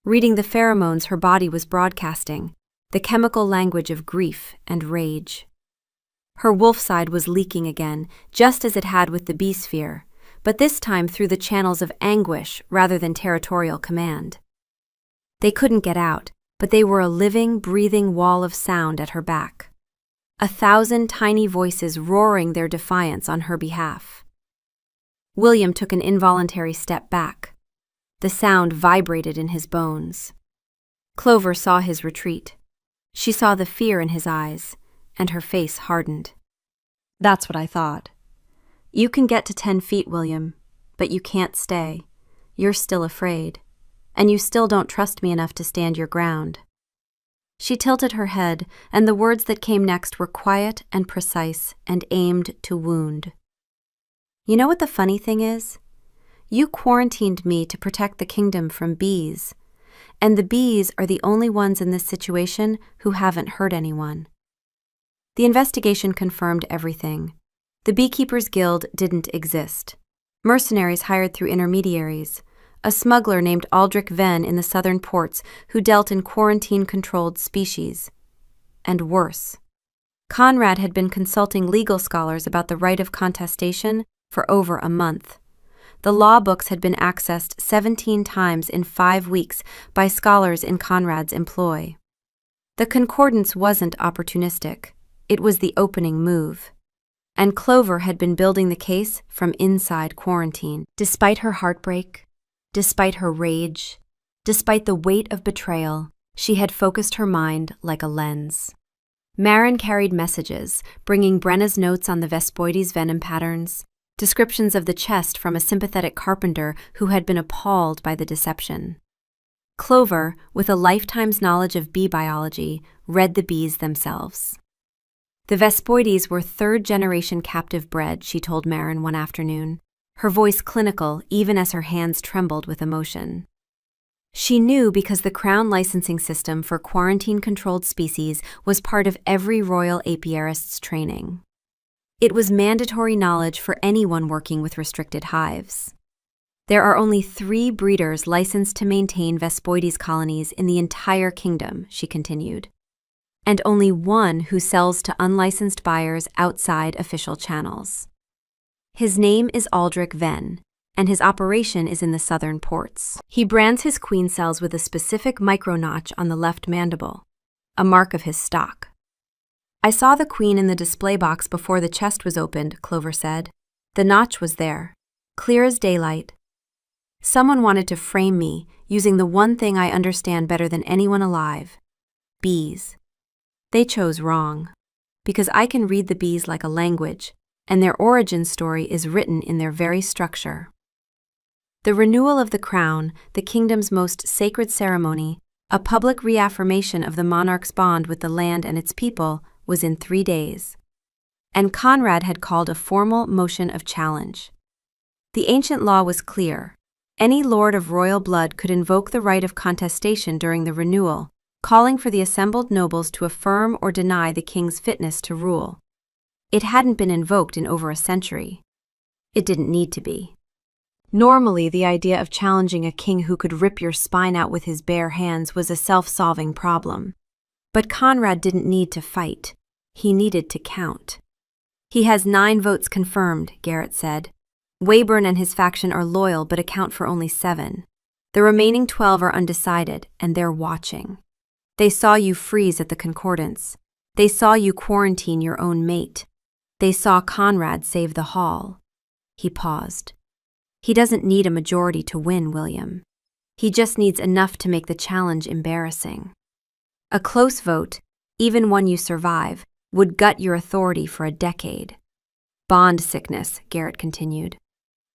reading the pheromones her body was broadcasting, the chemical language of grief and rage. Her wolf side was leaking again, just as it had with the bee sphere, but this time through the channels of anguish rather than territorial command. They couldn't get out, but they were a living, breathing wall of sound at her back. 1,000 tiny voices roaring their defiance on her behalf. William took an involuntary step back. The sound vibrated in his bones. Clover saw his retreat. She saw the fear in his eyes, and her face hardened. "That's what I thought. You can get to 10 feet, William, but you can't stay. You're still afraid. And you still don't trust me enough to stand your ground." She tilted her head, and the words that came next were quiet and precise and aimed to wound. "You know what the funny thing is? You quarantined me to protect the kingdom from bees, and the bees are the only ones in this situation who haven't hurt anyone." The investigation confirmed everything. The Beekeepers' Guild didn't exist. Mercenaries hired through intermediaries. A smuggler named Aldrich Venn in the southern ports who dealt in quarantine-controlled species. And worse. Conrad had been consulting legal scholars about the right of contestation for over a month. The law books had been accessed 17 times in 5 weeks by scholars in Conrad's employ. The concordance wasn't opportunistic. It was the opening move. And Clover had been building the case from inside quarantine. Despite her heartbreak, despite her rage, despite the weight of betrayal, she had focused her mind like a lens. Marin carried messages, bringing Brenna's notes on the Vespoides venom patterns, descriptions of the chest from a sympathetic carpenter who had been appalled by the deception. Clover, with a lifetime's knowledge of bee biology, read the bees themselves. The Vespoides were 3rd-generation captive bred, she told Marin one afternoon, her voice clinical even as her hands trembled with emotion. She knew because the Crown licensing system for quarantine-controlled species was part of every royal apiarist's training. It was mandatory knowledge for anyone working with restricted hives. There are only 3 breeders licensed to maintain Vespoides colonies in the entire kingdom, she continued. and only one who sells to unlicensed buyers outside official channels. His name is Aldrich Venn, and his operation is in the southern ports. He brands his queen cells with a specific micro-notch on the left mandible, a mark of his stock. I saw the queen in the display box before the chest was opened, Clover said. The notch was there, clear as daylight. Someone wanted to frame me using the one thing I understand better than anyone alive: bees. They chose wrong, because I can read the bees like a language, and their origin story is written in their very structure. The renewal of the crown, the kingdom's most sacred ceremony, a public reaffirmation of the monarch's bond with the land and its people, was in 3 days. And Conrad had called a formal motion of challenge. The ancient law was clear. Any lord of royal blood could invoke the right of contestation during the renewal, calling for the assembled nobles to affirm or deny the king's fitness to rule. It hadn't been invoked in over a century. It didn't need to be. Normally, the idea of challenging a king who could rip your spine out with his bare hands was a self-solving problem. But Conrad didn't need to fight. He needed to count. He has 9 votes confirmed, Garrett said. Weyburn and his faction are loyal but account for only 7. The remaining 12 are undecided, and they're watching. They saw you freeze at the concordance. They saw you quarantine your own mate. They saw Conrad save the hall. He paused. He doesn't need a majority to win, William. He just needs enough to make the challenge embarrassing. A close vote, even one you survive, would gut your authority for a decade. Bond sickness, Garrett continued.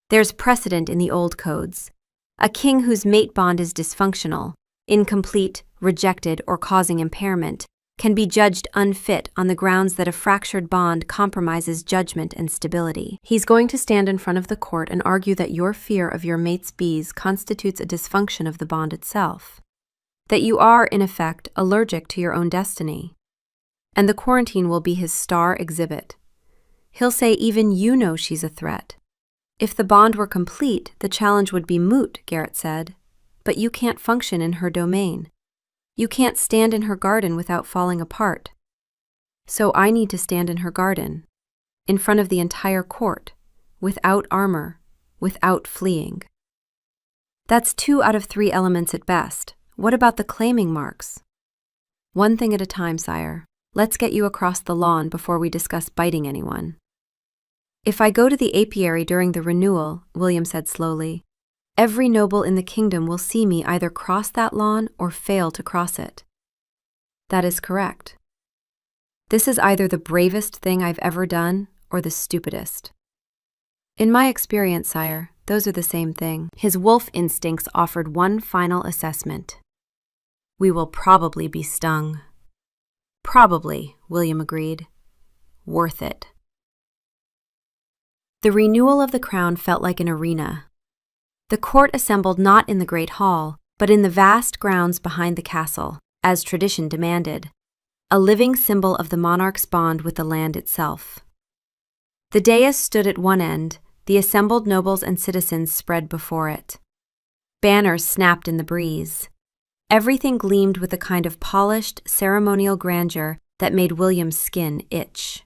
There's precedent in the old codes. A king whose mate bond is dysfunctional, incomplete, rejected, or causing impairment can be judged unfit on the grounds that a fractured bond compromises judgment and stability. He's going to stand in front of the court and argue that your fear of your mate's bees constitutes a dysfunction of the bond itself. That you are, in effect, allergic to your own destiny. And the quarantine will be his star exhibit. He'll say even you know she's a threat. If the bond were complete, the challenge would be moot, Garrett said. But you can't function in her domain. You can't stand in her garden without falling apart. So I need to stand in her garden, in front of the entire court, without armor, without fleeing. That's 2 out of 3 elements at best. What about the claiming marks? One thing at a time, sire. Let's get you across the lawn before we discuss biting anyone. If I go to the apiary during the renewal, William said slowly, every noble in the kingdom will see me either cross that lawn or fail to cross it. That is correct. This is either the bravest thing I've ever done or the stupidest. In my experience, sire, those are the same thing. His wolf instincts offered one final assessment. We will probably be stung. Probably, William agreed. Worth it. The renewal of the crown felt like an arena. The court assembled not in the great hall, but in the vast grounds behind the castle, as tradition demanded, a living symbol of the monarch's bond with the land itself. The dais stood at one end, the assembled nobles and citizens spread before it. Banners snapped in the breeze. Everything gleamed with a kind of polished, ceremonial grandeur that made William's skin itch.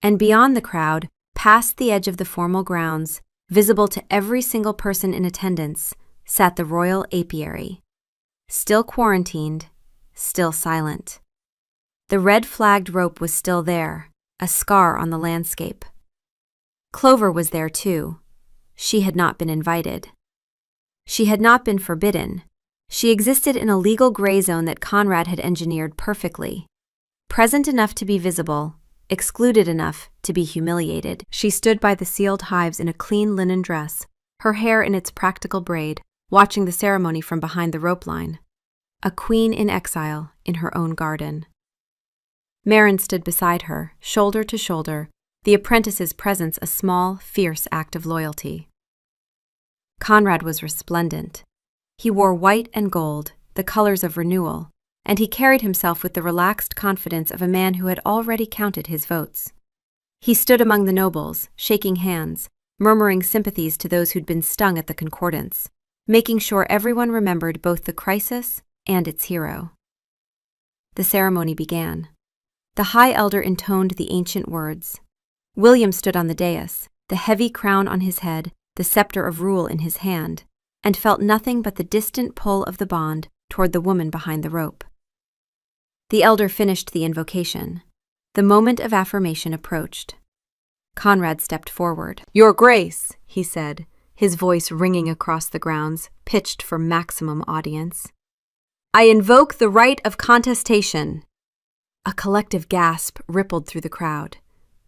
And beyond the crowd, past the edge of the formal grounds, visible to every single person in attendance, sat the royal apiary. Still quarantined, still silent. The red-flagged rope was still there, a scar on the landscape. Clover was there too. She had not been invited. She had not been forbidden. She existed in a legal gray zone that Conrad had engineered perfectly. Present enough to be visible, excluded enough to be humiliated. She stood by the sealed hives in a clean linen dress, her hair in its practical braid, watching the ceremony from behind the rope line. A queen in exile in her own garden. Marin stood beside her, shoulder to shoulder, the apprentice's presence a small, fierce act of loyalty. Conrad was resplendent. He wore white and gold, the colors of renewal, and he carried himself with the relaxed confidence of a man who had already counted his votes. He stood among the nobles, shaking hands, murmuring sympathies to those who'd been stung at the concordance, making sure everyone remembered both the crisis and its hero. The ceremony began. The High Elder intoned the ancient words. William stood on the dais, the heavy crown on his head, the scepter of rule in his hand, and felt nothing but the distant pull of the bond toward the woman behind the rope. The elder finished the invocation. The moment of affirmation approached. Conrad stepped forward. "Your Grace," he said, his voice ringing across the grounds, pitched for maximum audience. "I invoke the right of contestation." A collective gasp rippled through the crowd.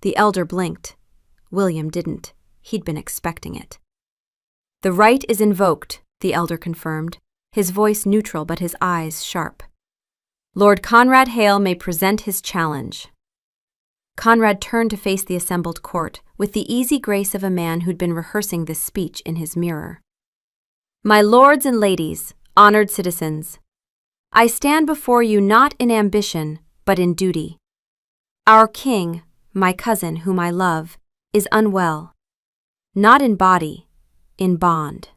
The elder blinked. William didn't. He'd been expecting it. "The right is invoked," the elder confirmed, his voice neutral but his eyes sharp. "Lord Conrad Hale may present his challenge." Conrad turned to face the assembled court with the easy grace of a man who'd been rehearsing this speech in his mirror. "My lords and ladies, honored citizens, I stand before you not in ambition, but in duty. Our king, my cousin whom I love, is unwell, not in body, in bond.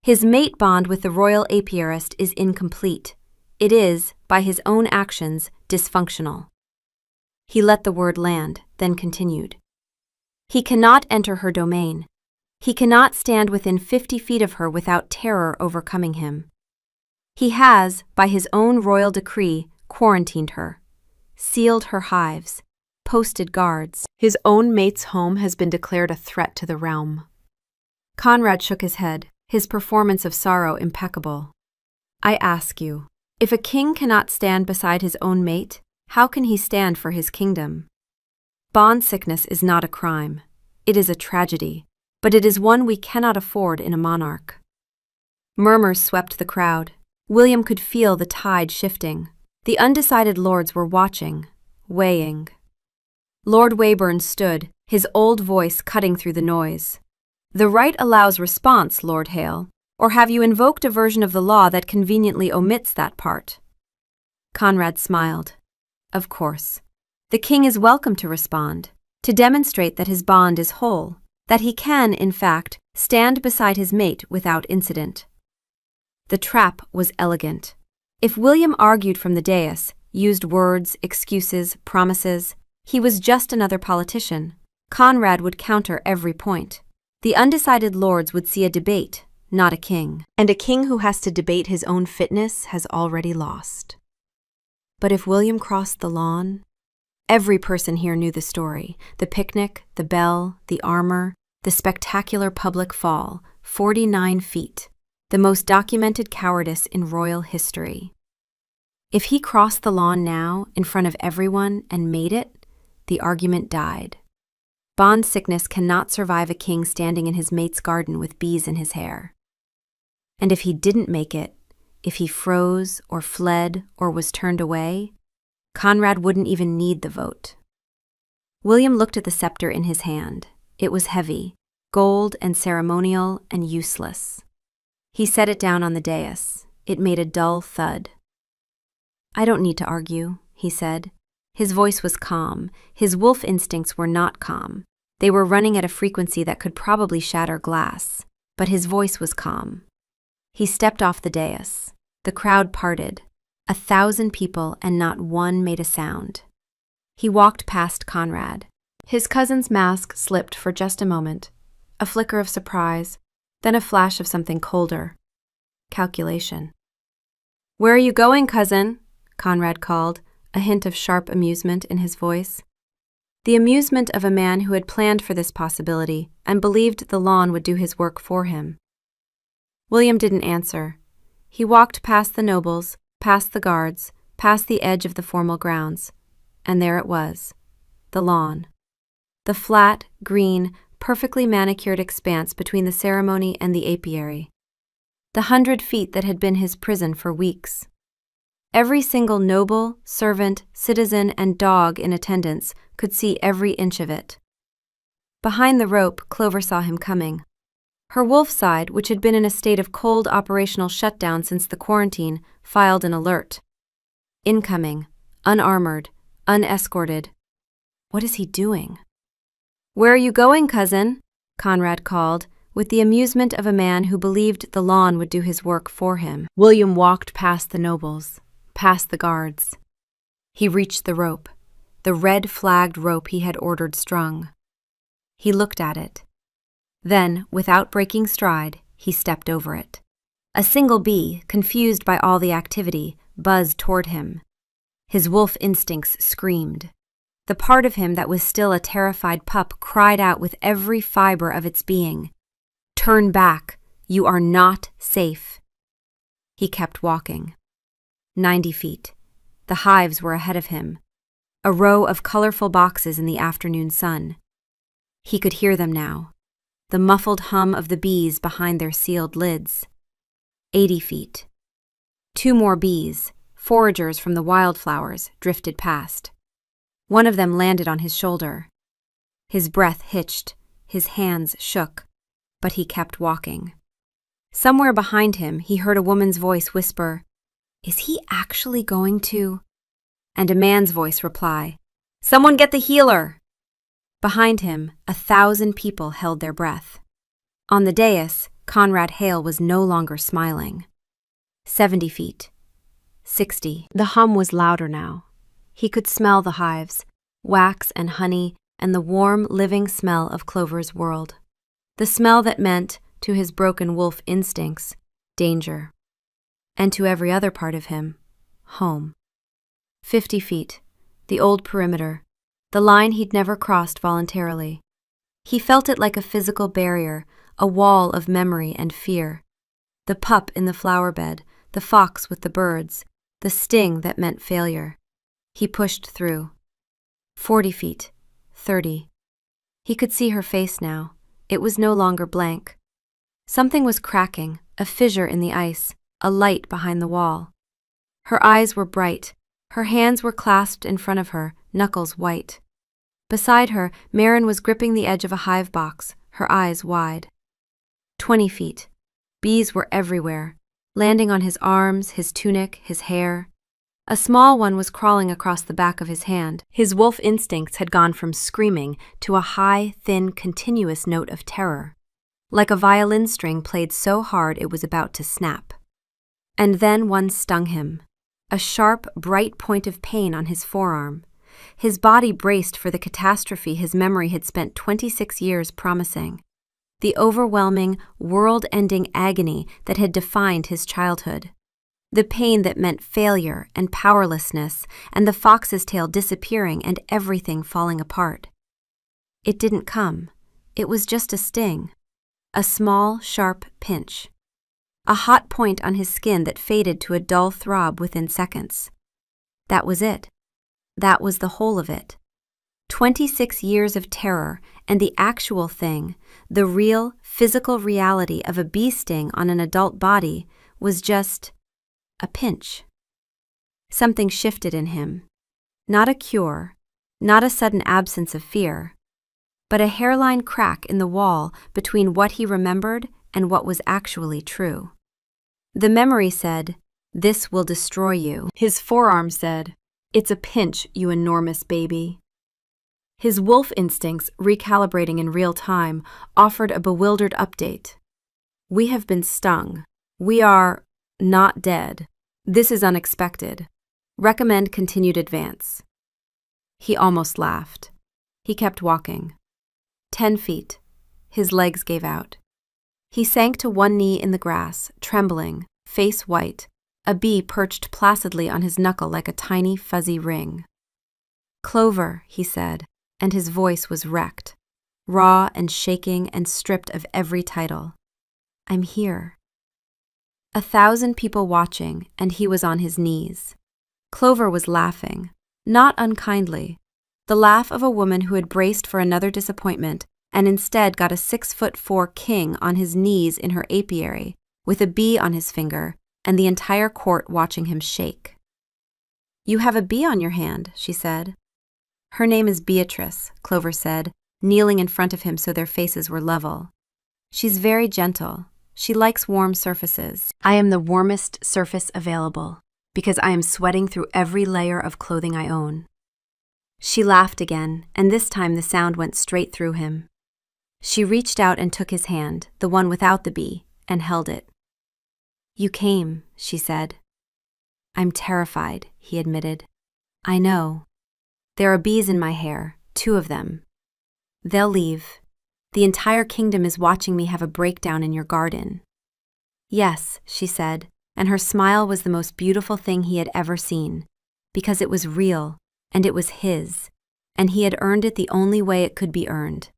His mate bond with the royal apiarist is incomplete. It is, by his own actions, dysfunctional." He let the word land, then continued. "He cannot enter her domain. He cannot stand within 50 feet of her without terror overcoming him. He has, by his own royal decree, quarantined her, sealed her hives, posted guards. His own mate's home has been declared a threat to the realm." Conrad shook his head, his performance of sorrow impeccable. "I ask you, if a king cannot stand beside his own mate, how can he stand for his kingdom? Bond sickness is not a crime. It is a tragedy, but it is one we cannot afford in a monarch." Murmurs swept the crowd. William could feel the tide shifting. The undecided lords were watching, weighing. Lord Weyburn stood, his old voice cutting through the noise. "The right allows response, Lord Hale, or have you invoked a version of the law that conveniently omits that part?" Conrad smiled. "Of course. The king is welcome to respond, to demonstrate that his bond is whole, that he can, in fact, stand beside his mate without incident." The trap was elegant. If William argued from the dais, used words, excuses, promises, he was just another politician. Conrad would counter every point. The undecided lords would see a debate, not a king. And a king who has to debate his own fitness has already lost. But if William crossed the lawn, every person here knew the story. The picnic, the bell, the armor, the spectacular public fall, 49 feet, the most documented cowardice in royal history. If he crossed the lawn now, in front of everyone, and made it, the argument died. Bond sickness cannot survive a king standing in his mate's garden with bees in his hair. And if he didn't make it, if he froze or fled or was turned away, Conrad wouldn't even need the vote. William looked at the scepter in his hand. It was heavy, gold and ceremonial and useless. He set it down on the dais. It made a dull thud. "I don't need to argue," he said. His voice was calm. His wolf instincts were not calm. They were running at a frequency that could probably shatter glass, but his voice was calm. He stepped off the dais. The crowd parted. 1,000 people, and not one made a sound. He walked past Conrad. His cousin's mask slipped for just a moment, a flicker of surprise, then a flash of something colder. Calculation. "Where are you going, cousin?" Conrad called, a hint of sharp amusement in his voice. The amusement of a man who had planned for this possibility and believed the lawn would do his work for him. William didn't answer. He walked past the nobles, past the guards, past the edge of the formal grounds, and there it was, the lawn. The flat, green, perfectly manicured expanse between the ceremony and the apiary. The 100 feet that had been his prison for weeks. Every single noble, servant, citizen, and dog in attendance could see every inch of it. Behind the rope, Clover saw him coming. Her wolf side, which had been in a state of cold operational shutdown since the quarantine, filed an alert. Incoming, unarmored, unescorted. What is he doing? "Where are you going, cousin?" Conrad called, with the amusement of a man who believed the lawn would do his work for him. William walked past the nobles, past the guards. He reached the rope, the red-flagged rope he had ordered strung. He looked at it. Then, without breaking stride, he stepped over it. A single bee, confused by all the activity, buzzed toward him. His wolf instincts screamed. The part of him that was still a terrified pup cried out with every fiber of its being, "Turn back! You are not safe!" He kept walking. 90 feet. The hives were ahead of him, a row of colorful boxes in the afternoon sun. He could hear them now, the muffled hum of the bees behind their sealed lids. 80 feet. 2 more bees, foragers from the wildflowers, drifted past. One of them landed on his shoulder. His breath hitched, his hands shook, but he kept walking. Somewhere behind him, he heard a woman's voice whisper, "Is he actually going to?" And a man's voice reply, "Someone get the healer!" Behind him, 1,000 people held their breath. On the dais, Conrad Hale was no longer smiling. 70 feet. 60. The hum was louder now. He could smell the hives, wax and honey, and the warm, living smell of Clover's world. The smell that meant, to his broken wolf instincts, danger. And to every other part of him, home. 50 feet. The old perimeter. The line he'd never crossed voluntarily. He felt it like a physical barrier, a wall of memory and fear. The pup in the flower bed, the fox with the birds, the sting that meant failure. He pushed through. 40 feet. 30. He could see her face now. It was no longer blank. Something was cracking, a fissure in the ice, a light behind the wall. Her eyes were bright. Her hands were clasped in front of her, knuckles white. Beside her, Marin was gripping the edge of a hive box, her eyes wide. 20 feet. Bees were everywhere, landing on his arms, his tunic, his hair. A small one was crawling across the back of his hand. His wolf instincts had gone from screaming to a high, thin, continuous note of terror, like a violin string played so hard it was about to snap. And then one stung him, a sharp, bright point of pain on his forearm. His body braced for the catastrophe his memory had spent 26 years promising. The overwhelming, world-ending agony that had defined his childhood. The pain that meant failure and powerlessness, and the fox's tail disappearing and everything falling apart. It didn't come. It was just a sting. A small, sharp pinch. A hot point on his skin that faded to a dull throb within seconds. That was it. That was the whole of it. 26 years of terror, and the actual thing, the real, physical reality of a bee sting on an adult body, was just a pinch. Something shifted in him. Not a cure, not a sudden absence of fear, but a hairline crack in the wall between what he remembered and what was actually true. The memory said, "This will destroy you." His forearm said, "It's a pinch, you enormous baby." His wolf instincts, recalibrating in real time, offered a bewildered update. "We have been stung. We are not dead. This is unexpected. Recommend continued advance." He almost laughed. He kept walking. 10 feet. His legs gave out. He sank to one knee in the grass, trembling, face white, a bee perched placidly on his knuckle like a tiny, fuzzy ring. "Clover," he said, and his voice was wrecked, raw and shaking and stripped of every title. "I'm here." 1,000 people watching, and he was on his knees. Clover was laughing, not unkindly, the laugh of a woman who had braced for another disappointment and instead got a 6'4" king on his knees in her apiary, with a bee on his finger, and the entire court watching him shake. "You have a bee on your hand," she said. "Her name is Beatrice," Clover said, kneeling in front of him so their faces were level. "She's very gentle. She likes warm surfaces. I am the warmest surface available, because I am sweating through every layer of clothing I own." She laughed again, and this time the sound went straight through him. She reached out and took his hand, the one without the bee, and held it. "You came," she said. "I'm terrified," he admitted. I know. There are bees in my hair, 2 of them. They'll leave. The entire kingdom is watching me have a breakdown in your garden. Yes, she said, and her smile was the most beautiful thing he had ever seen, because it was real, and it was his, and he had earned it the only way it could be earned,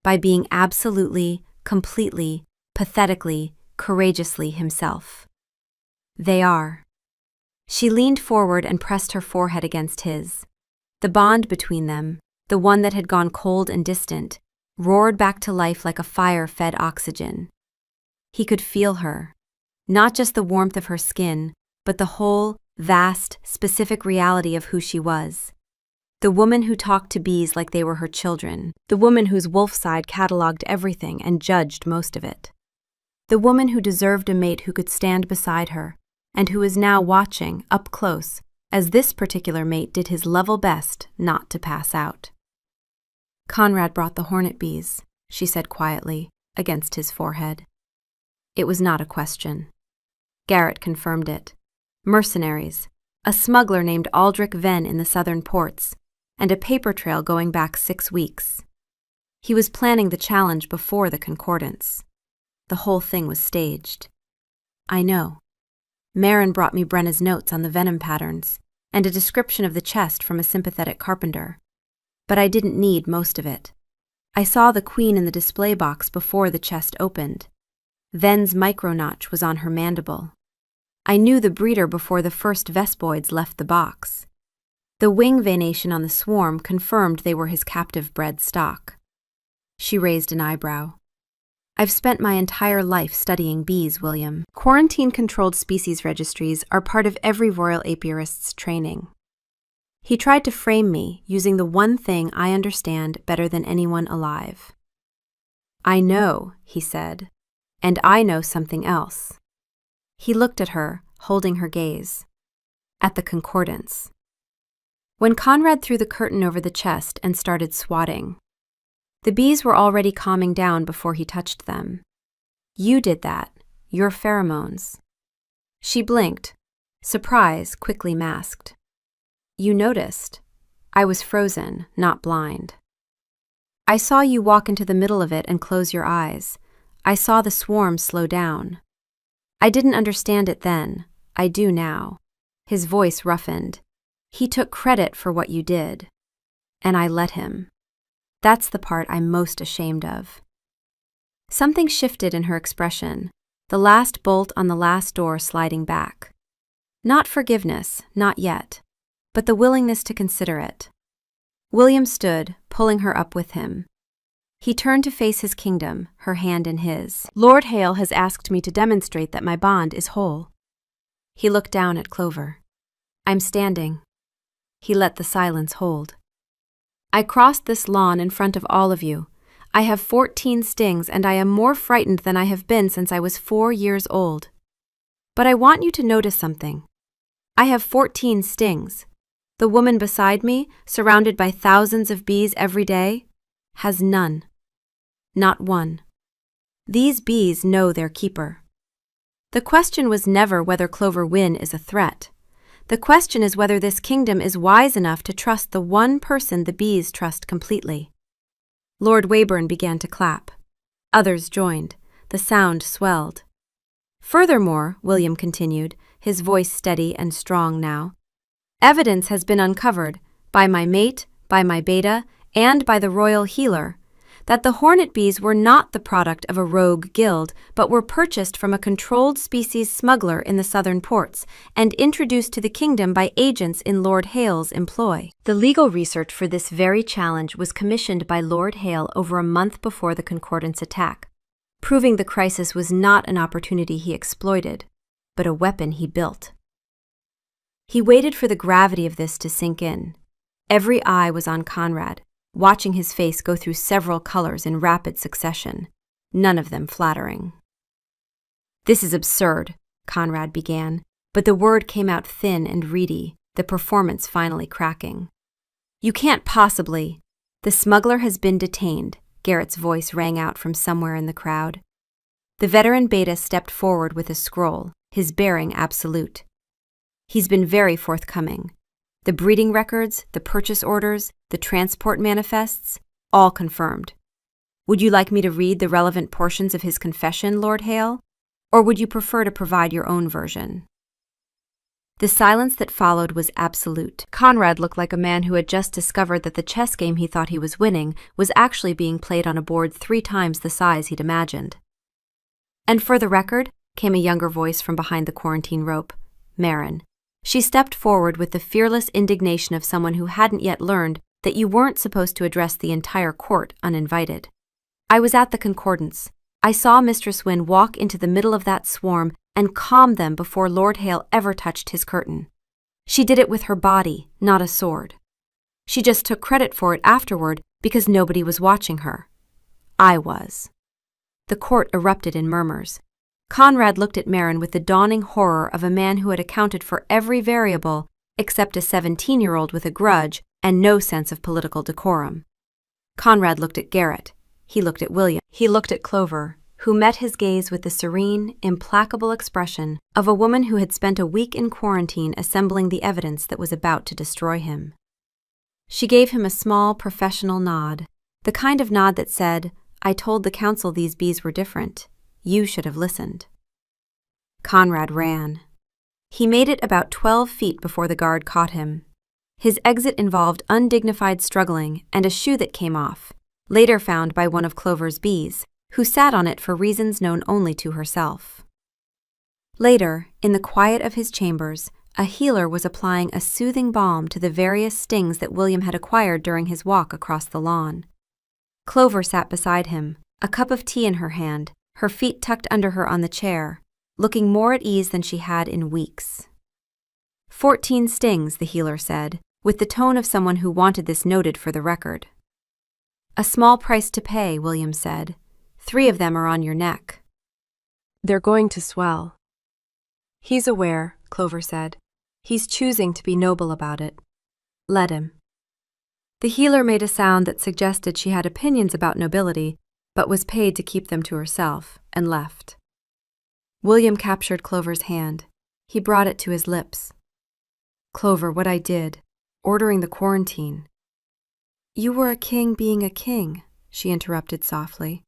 by being absolutely, completely, pathetically, courageously himself. They are. She leaned forward and pressed her forehead against his. The bond between them, the one that had gone cold and distant, roared back to life like a fire-fed oxygen. He could feel her. Not just the warmth of her skin, but the whole, vast, specific reality of who she was. The woman who talked to bees like they were her children. The woman whose wolf side cataloged everything and judged most of it. The woman who deserved a mate who could stand beside her, and who is now watching, up close, as this particular mate did his level best not to pass out. Conrad brought the hornet bees, she said quietly, against his forehead. It was not a question. Garrett confirmed it. Mercenaries, a smuggler named Aldrich Venn in the southern ports, and a paper trail going back 6 weeks. He was planning the challenge before the concordance. The whole thing was staged. I know. Marin brought me Brenna's notes on the venom patterns, and a description of the chest from a sympathetic carpenter. But I didn't need most of it. I saw the queen in the display box before the chest opened. Venn's micronotch was on her mandible. I knew the breeder before the first vespoids left the box. The wing venation on the swarm confirmed they were his captive-bred stock. She raised an eyebrow. I've spent my entire life studying bees, William. Quarantine-controlled species registries are part of every royal apiarist's training. He tried to frame me using the one thing I understand better than anyone alive. I know, he said, and I know something else. He looked at her, holding her gaze. At the concordance. When Conrad threw the curtain over the chest and started swatting, the bees were already calming down before he touched them. You did that, your pheromones. She blinked, surprise quickly masked. You noticed. I was frozen, not blind. I saw you walk into the middle of it and close your eyes. I saw the swarm slow down. I didn't understand it then. I do now. His voice roughened. He took credit for what you did. And I let him. That's the part I'm most ashamed of. Something shifted in her expression, the last bolt on the last door sliding back. Not forgiveness, not yet, but the willingness to consider it. William stood, pulling her up with him. He turned to face his kingdom, her hand in his. Lord Hale has asked me to demonstrate that my bond is whole. He looked down at Clover. I'm standing. He let the silence hold. I crossed this lawn in front of all of you. I have 14 stings, and I am more frightened than I have been since I was 4 years old. But I want you to notice something. I have 14 stings. The woman beside me, surrounded by thousands of bees every day, has none. Not one. These bees know their keeper. The question was never whether Clover Wynn is a threat. The question is whether this kingdom is wise enough to trust the one person the bees trust completely. Lord Weyburn began to clap. Others joined. The sound swelled. Furthermore, William continued, his voice steady and strong now, evidence has been uncovered, by my mate, by my beta, and by the royal healer, that the hornet bees were not the product of a rogue guild, but were purchased from a controlled species smuggler in the southern ports and introduced to the kingdom by agents in Lord Hale's employ. The legal research for this very challenge was commissioned by Lord Hale over a month before the concordance attack, proving the crisis was not an opportunity he exploited, but a weapon he built. He waited for the gravity of this to sink in. Every eye was on Conrad, watching his face go through several colors in rapid succession, none of them flattering. This is absurd, Conrad began, but the word came out thin and reedy, the performance finally cracking. You can't possibly. The smuggler has been detained, Garrett's voice rang out from somewhere in the crowd. The veteran beta stepped forward with a scroll, his bearing absolute. He's been very forthcoming. The breeding records, the purchase orders, the transport manifests, all confirmed. Would you like me to read the relevant portions of his confession, Lord Hale? Or would you prefer to provide your own version? The silence that followed was absolute. Conrad looked like a man who had just discovered that the chess game he thought he was winning was actually being played on a board 3 times the size he'd imagined. And for the record, came a younger voice from behind the quarantine rope, Marin. She stepped forward with the fearless indignation of someone who hadn't yet learned that you weren't supposed to address the entire court uninvited. I was at the concordance. I saw Mistress Wynne walk into the middle of that swarm and calm them before Lord Hale ever touched his curtain. She did it with her body, not a sword. She just took credit for it afterward because nobody was watching her. I was. The court erupted in murmurs. Conrad looked at Marin with the dawning horror of a man who had accounted for every variable except a 17-year-old with a grudge and no sense of political decorum. Conrad looked at Garrett. He looked at William. He looked at Clover, who met his gaze with the serene, implacable expression of a woman who had spent a week in quarantine assembling the evidence that was about to destroy him. She gave him a small, professional nod, the kind of nod that said, "I told the council these bees were different. You should have listened." Conrad ran. He made it about 12 feet before the guard caught him. His exit involved undignified struggling and a shoe that came off, later found by one of Clover's bees, who sat on it for reasons known only to herself. Later, in the quiet of his chambers, a healer was applying a soothing balm to the various stings that William had acquired during his walk across the lawn. Clover sat beside him, a cup of tea in her hand, her feet tucked under her on the chair, looking more at ease than she had in weeks. 14 stings, the healer said, with the tone of someone who wanted this noted for the record. A small price to pay, William said. 3 of them are on your neck. They're going to swell. He's aware, Clover said. He's choosing to be noble about it. Let him. The healer made a sound that suggested she had opinions about nobility, but was paid to keep them to herself, and left. William captured Clover's hand. He brought it to his lips. Clover, what I did, ordering the quarantine. You were a king being a king, she interrupted softly.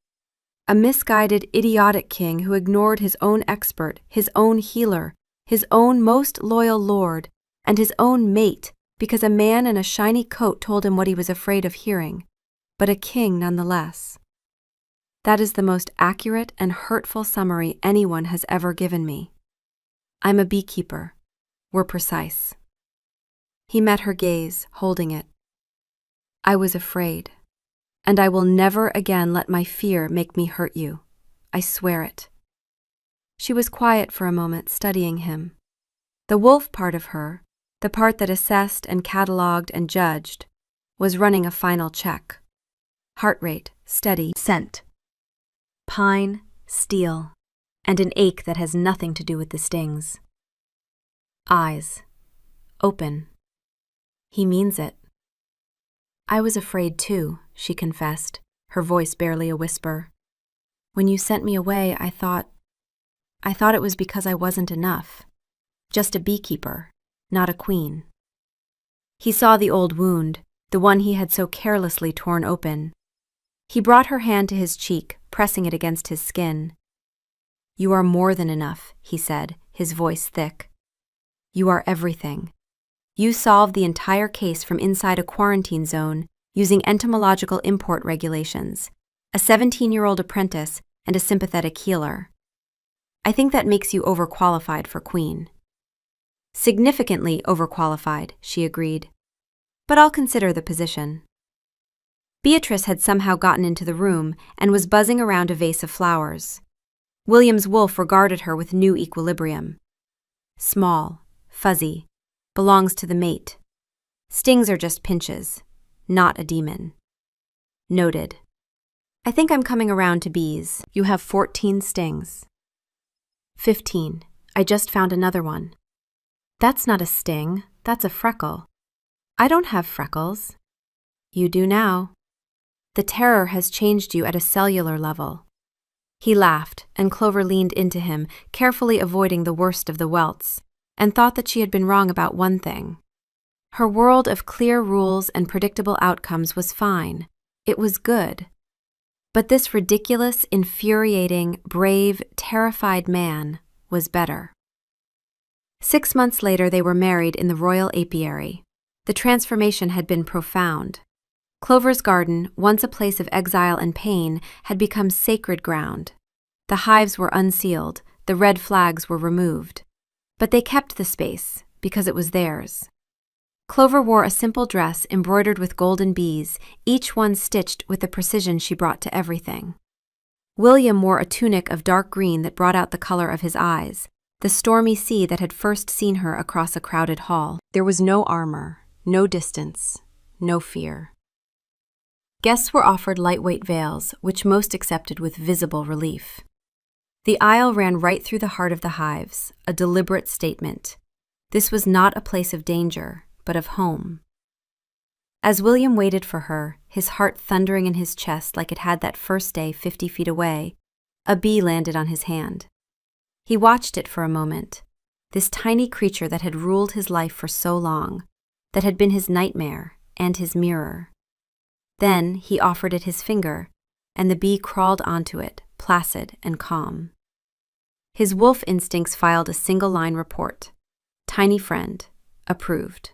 A misguided, idiotic king who ignored his own expert, his own healer, his own most loyal lord, and his own mate because a man in a shiny coat told him what he was afraid of hearing, but a king nonetheless. That is the most accurate and hurtful summary anyone has ever given me. I'm a beekeeper. We're precise. He met her gaze, holding it. I was afraid, and I will never again let my fear make me hurt you. I swear it. She was quiet for a moment, studying him. The wolf part of her, the part that assessed and catalogued and judged, was running a final check. Heart rate, steady, scent. Pine, steel, and an ache that has nothing to do with the stings. Eyes. Open. He means it. I was afraid too, she confessed, her voice barely a whisper. When you sent me away, I thought it was because I wasn't enough. Just a beekeeper, not a queen. He saw the old wound, the one he had so carelessly torn open. He brought her hand to his cheek, pressing it against his skin. You are more than enough, he said, his voice thick. You are everything. You solved the entire case from inside a quarantine zone using entomological import regulations, a 17-year-old apprentice, and a sympathetic healer. I think that makes you overqualified for queen. Significantly overqualified, she agreed. But I'll consider the position. Beatrice had somehow gotten into the room and was buzzing around a vase of flowers. William's wolf regarded her with new equilibrium. Small, fuzzy, belongs to the mate. Stings are just pinches, not a demon. Noted. I think I'm coming around to bees. You have 14 stings. 15. I just found another one. That's not a sting, that's a freckle. I don't have freckles. You do now. The terror has changed you at a cellular level. He laughed, and Clover leaned into him, carefully avoiding the worst of the welts, and thought that she had been wrong about one thing. Her world of clear rules and predictable outcomes was fine. It was good. But this ridiculous, infuriating, brave, terrified man was better. 6 months later, they were married in the royal apiary. The transformation had been profound. Clover's garden, once a place of exile and pain, had become sacred ground. The hives were unsealed, the red flags were removed. But they kept the space, because it was theirs. Clover wore a simple dress embroidered with golden bees, each one stitched with the precision she brought to everything. William wore a tunic of dark green that brought out the color of his eyes, the stormy sea that had first seen her across a crowded hall. There was no armor, no distance, no fear. Guests were offered lightweight veils, which most accepted with visible relief. The aisle ran right through the heart of the hives, a deliberate statement. This was not a place of danger, but of home. As William waited for her, his heart thundering in his chest like it had that first day 50 feet away, a bee landed on his hand. He watched it for a moment, this tiny creature that had ruled his life for so long, that had been his nightmare and his mirror. Then he offered it his finger, and the bee crawled onto it, placid and calm. His wolf instincts filed a single-line report. Tiny friend, approved.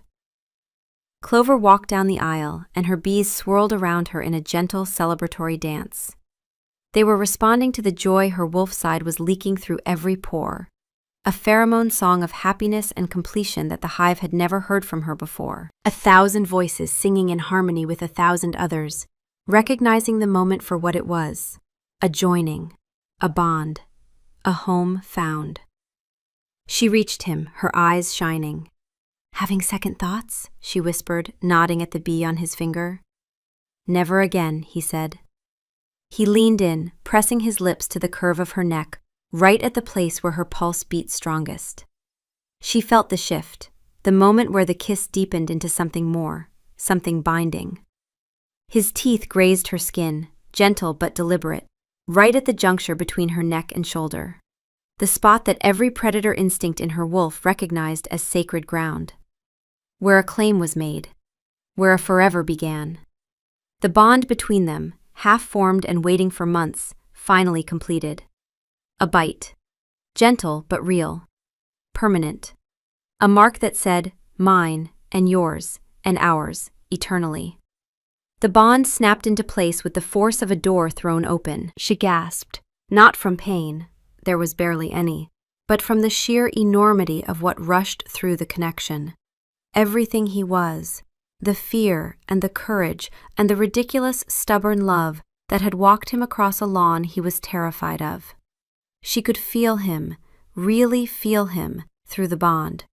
Clover walked down the aisle, and her bees swirled around her in a gentle celebratory dance. They were responding to the joy her wolf side was leaking through every pore, a pheromone song of happiness and completion that the hive had never heard from her before. 1,000 voices singing in harmony with 1,000 others, recognizing the moment for what it was, a joining, a bond, a home found. She reached him, her eyes shining. "Having second thoughts?" she whispered, nodding at the bee on his finger. "Never again," he said. He leaned in, pressing his lips to the curve of her neck, right at the place where her pulse beat strongest. She felt the shift, the moment where the kiss deepened into something more, something binding. His teeth grazed her skin, gentle but deliberate, right at the juncture between her neck and shoulder, the spot that every predator instinct in her wolf recognized as sacred ground. Where a claim was made, where a forever began. The bond between them, half-formed and waiting for months, finally completed. A bite. Gentle but real. Permanent. A mark that said, mine, and yours, and ours, eternally. The bond snapped into place with the force of a door thrown open. She gasped, not from pain, there was barely any, but from the sheer enormity of what rushed through the connection. Everything he was, the fear and the courage and the ridiculous, stubborn love that had walked him across a lawn he was terrified of. She could feel him, really feel him, through the bond.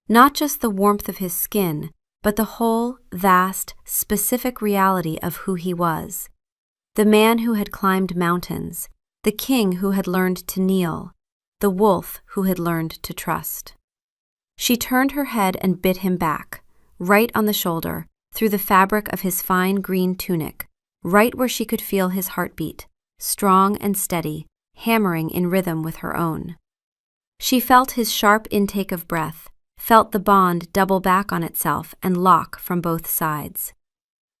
Not just the warmth of his skin, but the whole, vast, specific reality of who he was. The man who had climbed mountains, the king who had learned to kneel, the wolf who had learned to trust. She turned her head and bit him back, right on the shoulder, through the fabric of his fine green tunic, right where she could feel his heartbeat, strong and steady, hammering in rhythm with her own. She felt his sharp intake of breath, felt the bond double back on itself and lock from both sides.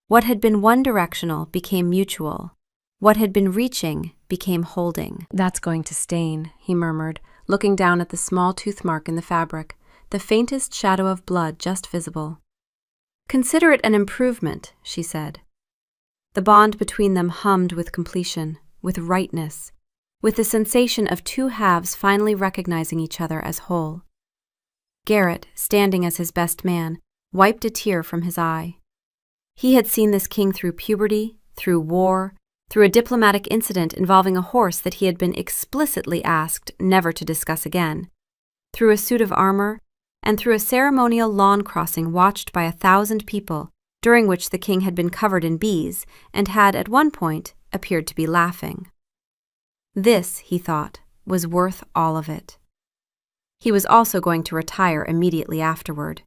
What had been one-directional became mutual. What had been reaching became holding. "That's going to stain," he murmured, looking down at the small tooth mark in the fabric, the faintest shadow of blood just visible. "Consider it an improvement," she said. The bond between them hummed with completion, with rightness, with the sensation of two halves finally recognizing each other as whole. Garrett, standing as his best man, wiped a tear from his eye. He had seen this king through puberty, through war, through a diplomatic incident involving a horse that he had been explicitly asked never to discuss again, through a suit of armor, and through a ceremonial lawn crossing watched by 1,000 people, during which the king had been covered in bees and had, at one point, appeared to be laughing. This, he thought, was worth all of it. He was also going to retire immediately afterward.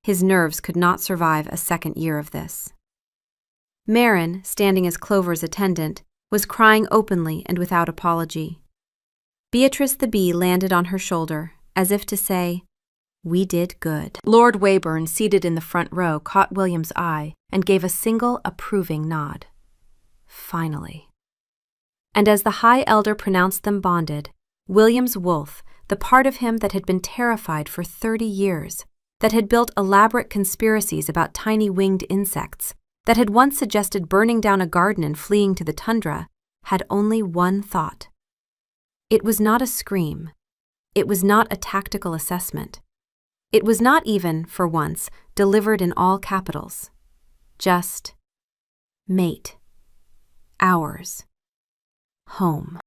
His nerves could not survive a second year of this. Marin, standing as Clover's attendant, was crying openly and without apology. Beatrice the bee landed on her shoulder, as if to say, We did good. Lord Weyburn, seated in the front row, caught William's eye and gave a single approving nod. Finally. And as the High Elder pronounced them bonded, William's wolf, the part of him that had been terrified for 30 years, that had built elaborate conspiracies about tiny winged insects, that had once suggested burning down a garden and fleeing to the tundra, had only one thought. It was not a scream. It was not a tactical assessment. It was not even, for once, delivered in all capitals. Just, mate, ours, home.